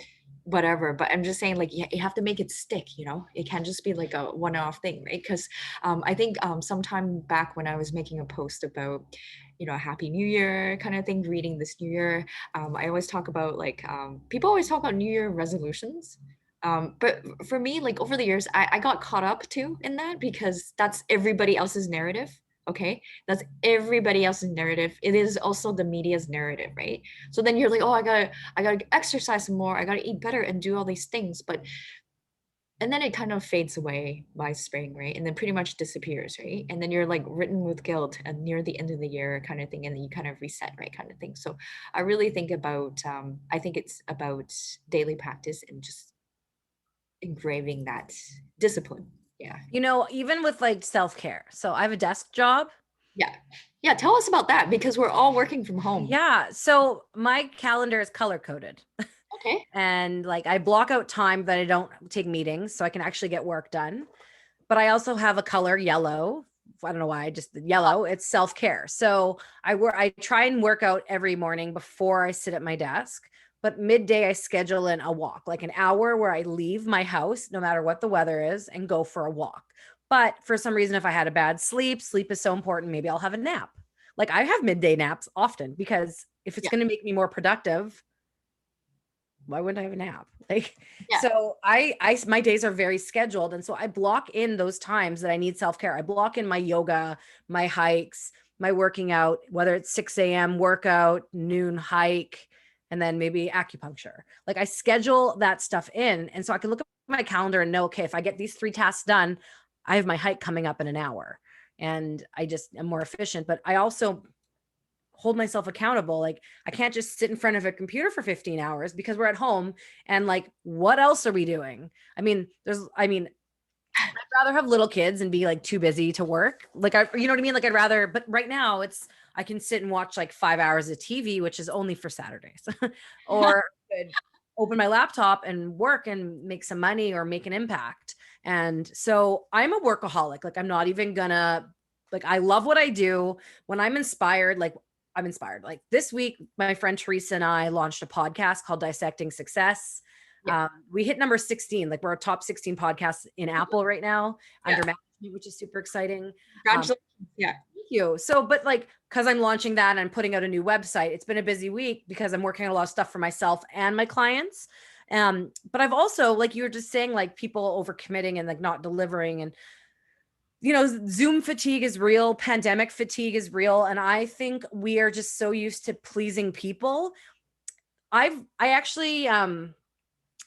Speaker 2: whatever, but I'm just saying like you have to make it stick. It can't just be like a one-off thing, right? Because I think sometime back when I was making a post about happy new year kind of thing, greeting this new year, I always talk about like people always talk about new year resolutions, but for me, like over the years, I got caught up too in that because that's everybody else's narrative. Okay, that's everybody else's narrative. It is also the media's narrative, right? So then you're like, oh, I gotta exercise more, I gotta eat better and do all these things, but and then it kind of fades away by spring, right? And then pretty much disappears, right? And then you're like written with guilt and near the end of the year kind of thing, and then you kind of reset, right? Kind of thing. So I really think about I think it's about daily practice and just engraving that discipline. Yeah.
Speaker 1: Even with like self-care. So I have a desk job.
Speaker 2: Yeah. Yeah. Tell us about that because we're all working from home.
Speaker 1: Yeah. So my calendar is color coded.
Speaker 2: Okay.
Speaker 1: And like I block out time that I don't take meetings so I can actually get work done. But I also have a color yellow. I don't know why, just yellow. It's self-care. So I try and work out every morning before I sit at my desk. But midday I schedule in a walk, like an hour where I leave my house, no matter what the weather is, and go for a walk. But for some reason, if I had a bad sleep is so important. Maybe I'll have a nap. Like I have midday naps often because if it's
Speaker 2: Yeah.
Speaker 1: going to make me more productive, why wouldn't I have a nap? Like,
Speaker 2: Yeah.
Speaker 1: so my days are very scheduled. And so I block in those times that I need self-care. I block in my yoga, my hikes, my working out, whether it's 6 a.m. workout, noon hike, and then maybe acupuncture. Like I schedule that stuff in. And so I can look at my calendar and know, okay, if I get these 3 tasks done, I have my hike coming up in an hour and I just am more efficient. But I also hold myself accountable. Like I can't just sit in front of a computer for 15 hours because we're at home and like, what else are we doing? I'd rather have little kids and be like too busy to work. Like you know what I mean? Like I'd rather, but right now I can sit and watch like 5 hours of TV, which is only for Saturdays or I could open my laptop and work and make some money or make an impact. And so I'm a workaholic. Like I'm not even gonna, like, I love what I do. When I'm inspired, like I'm inspired. Like this week, my friend Teresa and I launched a podcast called Dissecting Success.
Speaker 2: Yeah.
Speaker 1: We hit number 16. Like we're a top 16 podcast in Apple right now
Speaker 2: Yeah.
Speaker 1: under management, which is super exciting.
Speaker 2: Congratulations. Yeah.
Speaker 1: Thank you. So, but like, because I'm launching that and I'm putting out a new website, it's been a busy week because I'm working on a lot of stuff for myself and my clients. But I've also, like you were just saying, like people overcommitting and like not delivering. And, you know, Zoom fatigue is real, pandemic fatigue is real. And I think we are just so used to pleasing people. I actually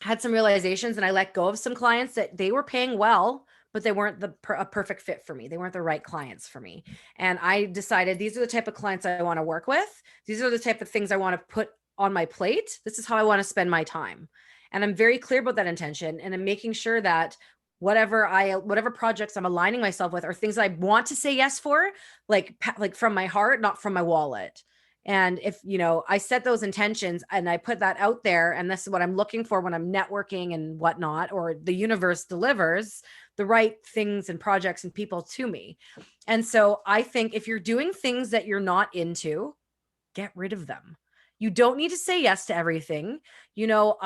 Speaker 1: had some realizations and I let go of some clients that they were paying well, but they weren't a perfect fit for me. They weren't the right clients for me. And I decided these are the type of clients I want to work with. These are the type of things I want to put on my plate. This is how I want to spend my time. And I'm very clear about that intention. And I'm making sure that whatever projects I'm aligning myself with are things I want to say yes for, like from my heart, not from my wallet. And if, you know, I set those intentions and I put that out there, and this is what I'm looking for when I'm networking and whatnot, or the universe delivers the right things and projects and people to me. And so I think if you're doing things that you're not into, get rid of them. You don't need to say yes to everything. You know,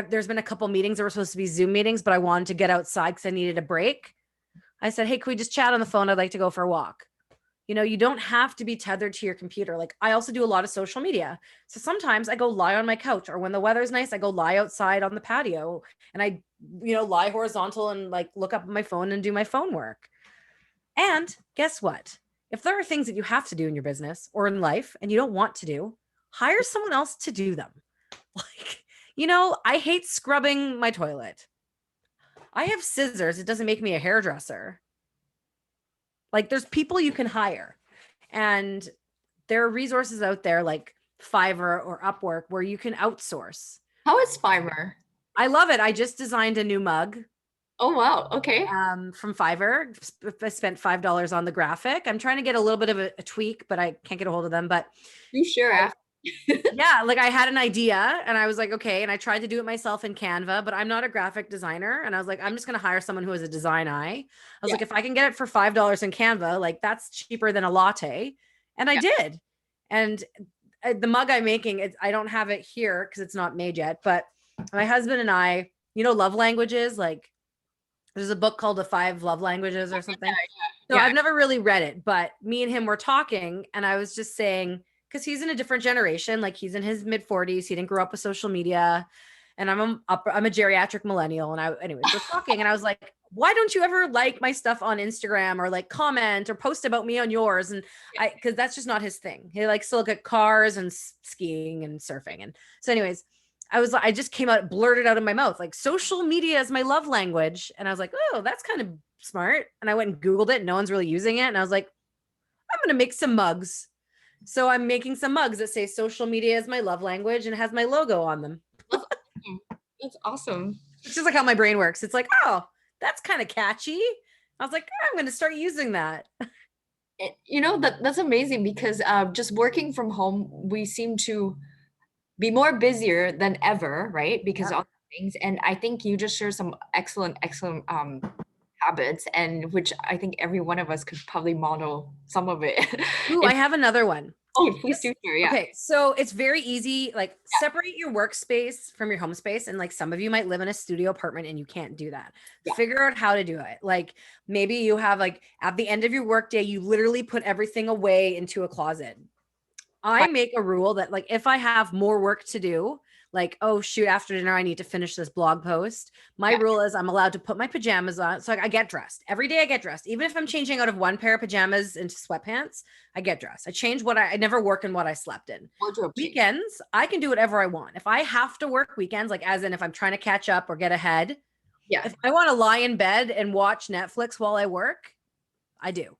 Speaker 1: there's been a couple meetings that were supposed to be Zoom meetings, but I wanted to get outside because I needed a break. I said, hey, can we just chat on the phone? I'd like to go for a walk. You know, you don't have to be tethered to your computer. Like I also do a lot of social media. So sometimes I go lie on my couch, or when the weather's nice, I go lie outside on the patio and I, you know, lie horizontal and like look up my phone and do my phone work. And guess what? If there are things that you have to do in your business or in life and you don't want to do, hire someone else to do them. Like, you know, I hate scrubbing my toilet. I have scissors. It doesn't make me a hairdresser. Like there's people you can hire, and there are resources out there like Fiverr or Upwork where you can outsource.
Speaker 2: How is Fiverr?
Speaker 1: I love it. I just designed a new mug
Speaker 2: Oh, wow. Okay.
Speaker 1: from Fiverr. I spent $5 on the graphic. I'm trying to get a little bit of a tweak, but I can't get a hold of them. But
Speaker 2: You sure after?
Speaker 1: yeah, like I had an idea and I was like, okay. And I tried to do it myself in Canva, but I'm not a graphic designer. And I was like, I'm just going to hire someone who has a design eye. I was
Speaker 2: Yeah.
Speaker 1: like, if I can get it for $5 in Canva, like that's cheaper than a latte. And I
Speaker 2: Yeah.
Speaker 1: did. And the mug I'm making, I don't have it here because it's not made yet. But my husband and I, you know, love languages. Like there's a book called The Five Love Languages or something. So
Speaker 2: Yeah.
Speaker 1: I've never really read it, but me and him were talking and I was just saying, because he's in a different generation, like he's in his mid 40s. He didn't grow up with social media. And I'm a geriatric millennial. And anyways, we're talking and I was like, why don't you ever like my stuff on Instagram or like comment or post about me on yours? And because that's just not his thing. He likes to look at cars and skiing and surfing. And so anyways, I just came out, blurted out of my mouth, like social media is my love language. And I was like, oh, that's kind of smart. And I went and Googled it. No one's really using it. And I was like, I'm going to make some mugs. So I'm making some mugs that say social media is my love language and has my logo on them.
Speaker 2: That's awesome.
Speaker 1: It's just like how my brain works. It's like, oh, that's kind of catchy. I was like, I'm going to start using that.
Speaker 2: You know, that's amazing because just working from home, we seem to be more busier than ever, right? Because
Speaker 1: Yeah.
Speaker 2: of all the things. And I think you just share some excellent habits, and which I think every one of us could probably model some of it.
Speaker 1: Ooh, I have another one.
Speaker 2: Oh, please do share. Yeah.
Speaker 1: Okay, so it's very easy. Like separate your workspace from your home space. And like some of you might live in a studio apartment and you can't do that.
Speaker 2: Yeah.
Speaker 1: Figure out how to do it. Like maybe you have like at the end of your workday, you literally put everything away into a closet. I make a rule that like if I have more work to do, like, oh shoot, after dinner I need to finish this blog post. My
Speaker 2: Yeah,
Speaker 1: rule is I'm allowed to put my pajamas on. So I get dressed. Every day I get dressed. Even if I'm changing out of one pair of pajamas into sweatpants, I get dressed. I change I never work in what I slept in.
Speaker 2: wardrobe change.
Speaker 1: Weekends, I can do whatever I want. If I have to work weekends, like as in if I'm trying to catch up or get ahead,
Speaker 2: Yeah.
Speaker 1: if I want to lie in bed and watch Netflix while I work, I do.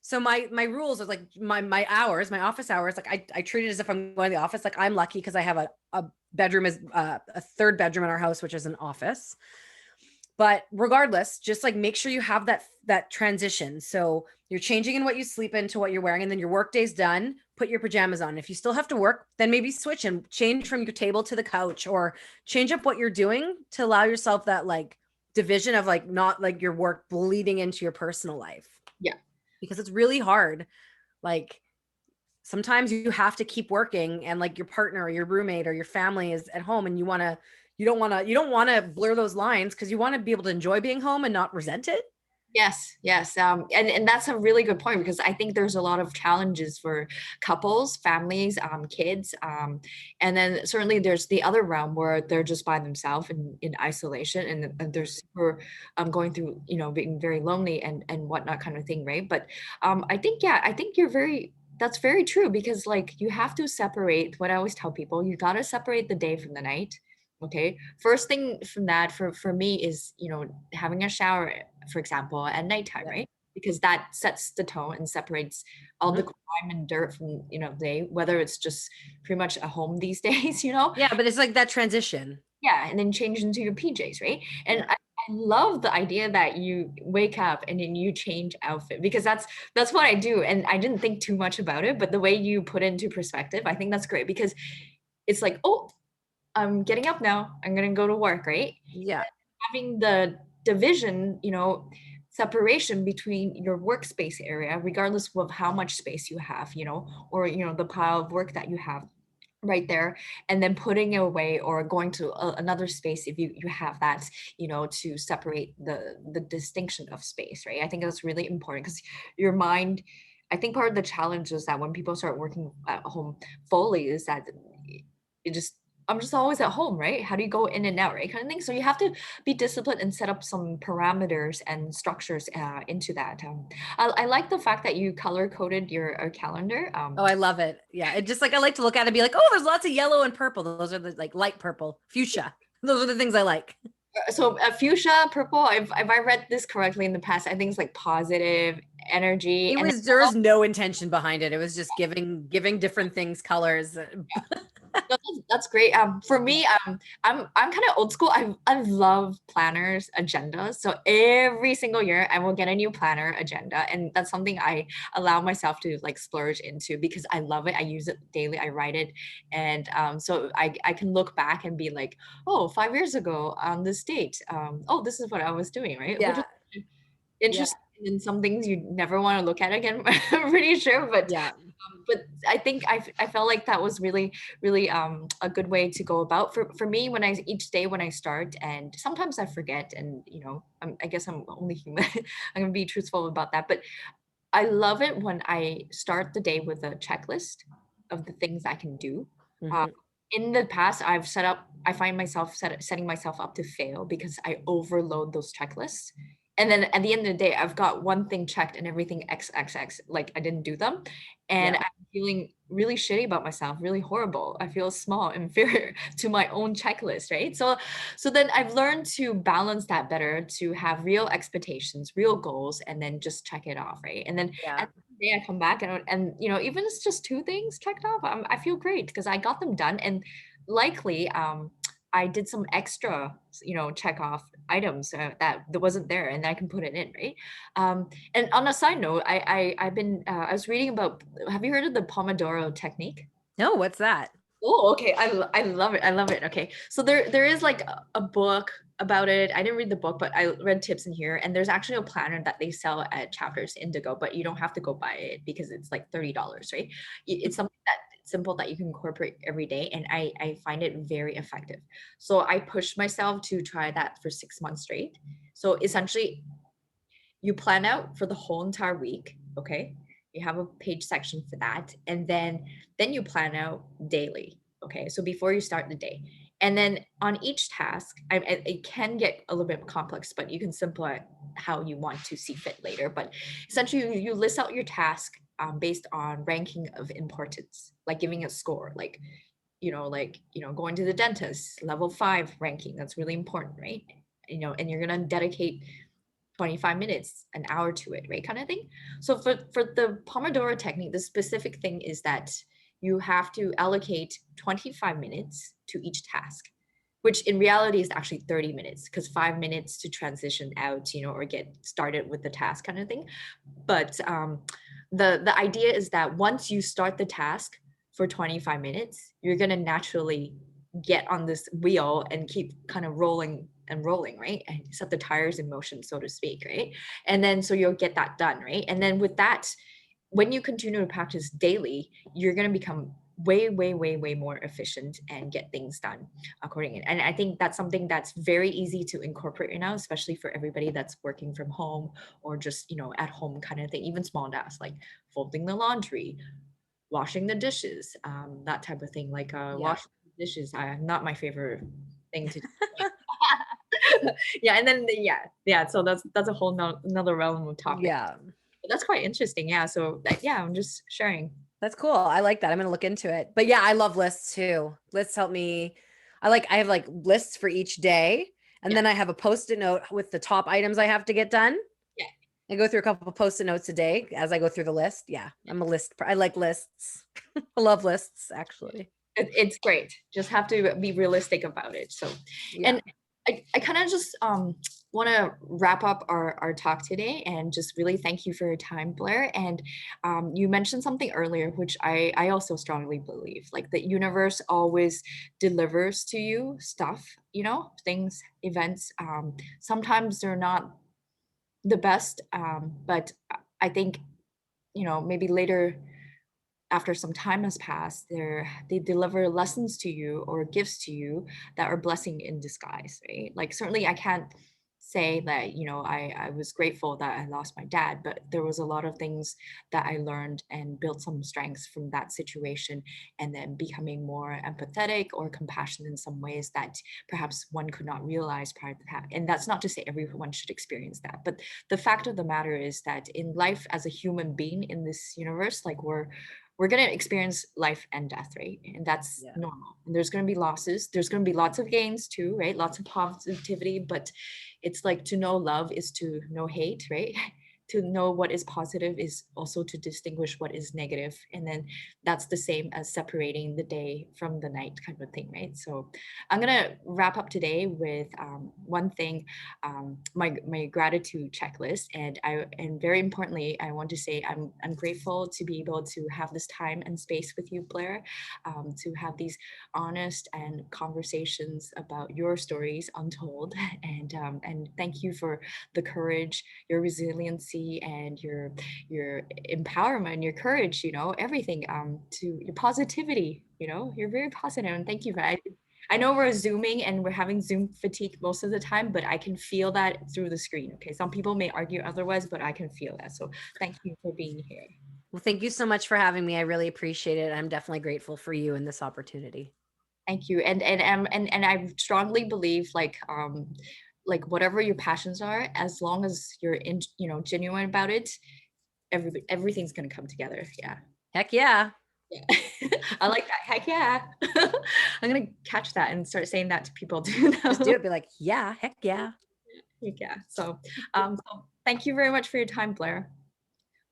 Speaker 1: So my rules are like my hours, my office hours, like I treat it as if I'm going to the office. Like I'm lucky because I have a bedroom is a third bedroom in our house, which is an office. But regardless, just like make sure you have that transition. So you're changing in what you sleep into what you're wearing, and then your work day's done. Put your pajamas on. If you still have to work, then maybe switch and change from your table to the couch, or change up what you're doing to allow yourself that like division of like not like your work bleeding into your personal life,
Speaker 2: Yeah.
Speaker 1: because it's really hard. Like sometimes you have to keep working and like your partner or your roommate or your family is at home and you don't want to blur those lines because you want to be able to enjoy being home and not resent it.
Speaker 2: Yes, yes. And that's a really good point because I think there's a lot of challenges for couples, families, kids. And then certainly there's the other realm where they're just by themselves in isolation and they're super going through, being very lonely and whatnot kind of thing, right? But I think, yeah, I think that's very true because like you have to separate what I always tell people, you got to separate the day from the night. Okay. First thing from that for me is, having a shower, for example, at nighttime,
Speaker 1: Yeah.
Speaker 2: right? Because that sets the tone and separates all the
Speaker 1: Mhm.
Speaker 2: grime and dirt from, the day, whether it's just pretty much a home these days.
Speaker 1: Yeah, but it's like that transition.
Speaker 2: Yeah, and then change into your PJs, right? And
Speaker 1: Yeah.
Speaker 2: I love the idea that you wake up and then you change outfit because that's what I do. And I didn't think too much about it, but the way you put it into perspective, I think that's great because it's like, oh, I'm getting up now. I'm gonna go to work, right?
Speaker 1: Yeah.
Speaker 2: Having the division, separation between your workspace area, regardless of how much space you have, or the pile of work that you have right there, and then putting it away or going to another space if you have that, to separate the distinction of space, right? I think that's really important because your mind. I think part of the challenge is that when people start working at home fully is that it just I'm just always at home, right? How do you go in and out, right? Kind of thing. So you have to be disciplined and set up some parameters and structures into that. I like the fact that you color coded your calendar.
Speaker 1: Oh, I love it. Yeah. It just like I like to look at it and be like, oh, there's lots of yellow and purple. Those are the like light purple, fuchsia. Those are the things I like.
Speaker 2: So fuchsia, purple. If I read this correctly in the past, I think it's like positive energy,
Speaker 1: It
Speaker 2: and then
Speaker 1: was there was no intention behind it. It was just giving different things colors.
Speaker 2: no, that's great. For me, I'm kind of old school. I love planners, agendas. So every single year, I will get a new planner agenda, and that's something I allow myself to like splurge into because I love it. I use it daily. I write it, and so I can look back and be like, oh, 5 years ago on this date, oh, this is what I was doing, right? Which
Speaker 1: Yeah.
Speaker 2: is
Speaker 1: Yeah.
Speaker 2: interesting. And some things you never want to look at again. I'm pretty sure,
Speaker 1: Yeah.
Speaker 2: but I think I felt like that was really really a good way to go about for me when I each day when I start, and sometimes I forget, and I guess I'm only human. I'm gonna be truthful about that, but I love it when I start the day with a checklist of the things I can do. Uh,
Speaker 1: Mhm.
Speaker 2: in the past, I find myself setting myself up to fail because I overload those checklists. And then at the end of the day, I've got one thing checked and everything XXX, like I didn't do them. And
Speaker 1: Yeah.
Speaker 2: I'm feeling really shitty about myself, really horrible. I feel small, inferior to my own checklist, right? So then I've learned to balance that better, to have real expectations, real goals, and then just check it off, right? And then
Speaker 1: Yeah.
Speaker 2: at the end of the day, I come back and even it's just two things checked off, I feel great because I got them done, and likely I did some extra, check off items that wasn't there, and I can put it in, right? And on a side note, I was reading about. Have you heard of the Pomodoro technique?
Speaker 1: No, what's that?
Speaker 2: Oh, okay. I love it. I love it. Okay. So there is like a book about it. I didn't read the book, but I read tips in here. And there's actually a planner that they sell at Chapters Indigo, but you don't have to go buy it because it's like $30, right? It's something that simple that you can incorporate every day. And I find it very effective. So I pushed myself to try that for 6 months straight. So essentially you plan out for the whole entire week, okay? You have a page section for that. And then you plan out daily. Okay. So before you start the day. And then on each task, it can get a little bit complex, but you can simplify how you want to see fit later. But essentially, you list out your task based on ranking of importance, like giving a score, like going to the dentist, level 5 ranking. That's really important, right? And you're gonna dedicate 25 minutes, an hour to it, right? Kind of thing. So for the Pomodoro technique, the specific thing is that you have to allocate 25 minutes to each task, which in reality is actually 30 minutes because 5 minutes to transition out, or get started with the task kind of thing. But the idea is that once you start the task for 25 minutes, you're going to naturally get on this wheel and keep kind of rolling and rolling, right? And set the tires in motion, so to speak, right? And then so you'll get that done, right? And then with that, when you continue to practice daily, you're going to become way, way, way, way more efficient and get things done accordingly. And I think that's something that's very easy to incorporate right now, especially for everybody that's working from home or just, at home kind of thing, even small tasks like folding the laundry, washing the dishes, that type of thing. Like
Speaker 1: Yeah.
Speaker 2: washing the dishes, not my favorite thing to do. Yeah, and then yeah. So that's a whole another realm of topic.
Speaker 1: Yeah.
Speaker 2: But that's quite interesting. Yeah. So yeah, I'm just sharing.
Speaker 1: That's cool. I like that. I'm going to look into it. But yeah, I love lists too. Lists help me. I have like lists for each day. And
Speaker 2: Yeah,
Speaker 1: then I have a post-it note with the top items I have to get done.
Speaker 2: yeah.
Speaker 1: I go through a couple of post-it notes a day as I go through the list. Yeah, I'm a list. I like lists. I love lists, actually.
Speaker 2: It's great. Just have to be realistic about it. So,
Speaker 1: Yeah.
Speaker 2: and I kind of just want to wrap up our talk today and just really thank you for your time, Blair. And you mentioned something earlier, which I also strongly believe, like the universe always delivers to you stuff, things, events. Sometimes they're not the best, but I think, maybe later after some time has passed, they deliver lessons to you or gifts to you that are blessing in disguise, right? Like certainly I can't say that, I was grateful that I lost my dad, but there was a lot of things that I learned and built some strengths from that situation, and then becoming more empathetic or compassionate in some ways that perhaps one could not realize prior to that. And that's not to say everyone should experience that, but the fact of the matter is that in life as a human being in this universe, like we're going to experience life and death, right? And that's
Speaker 1: Yeah.
Speaker 2: normal. And there's going to be losses. There's going to be lots of gains too, right? Lots of positivity. But it's like to know love is to know hate, right? To know what is positive is also to distinguish what is negative. And then that's the same as separating the day from the night kind of thing, right? So I'm going to wrap up today with one thing, my gratitude checklist. And very importantly, I want to say I'm grateful to be able to have this time and space with you, Blair, to have these honest and conversations about your stories untold. And thank you for the courage, your resiliency, and your empowerment, your courage. Everything. To your positivity. You're very positive, and thank you for that. I know we're zooming and we're having Zoom fatigue most of the time, but I can feel that through the screen. Okay. Some people may argue otherwise, but I can feel that. So thank you for being here.
Speaker 1: Well, thank you so much for having me. I really appreciate it. I'm definitely grateful for you and this opportunity.
Speaker 2: Thank you. And I strongly believe like whatever your passions are, as long as you're genuine about it, everything's gonna come together. Yeah.
Speaker 1: Heck yeah.
Speaker 2: Yeah. I like that. Heck yeah. I'm gonna catch that and start saying that to people too
Speaker 1: Just do
Speaker 2: now.
Speaker 1: it. Be like, yeah, heck yeah.
Speaker 2: Yeah. So thank you very much for your time, Blair.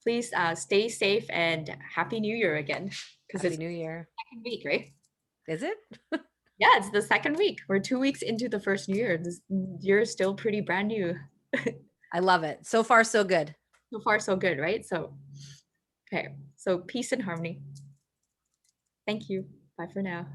Speaker 2: Please stay safe and happy New Year again, because
Speaker 1: Happy
Speaker 2: it's
Speaker 1: New Year.
Speaker 2: the second week, right?
Speaker 1: Is it?
Speaker 2: Yeah, it's the second week. We're 2 weeks into the first New Year. This year is still pretty brand new.
Speaker 1: I love it. So far, so good.
Speaker 2: So far, so good, right? So, okay. So peace and harmony. Thank you. Bye for now.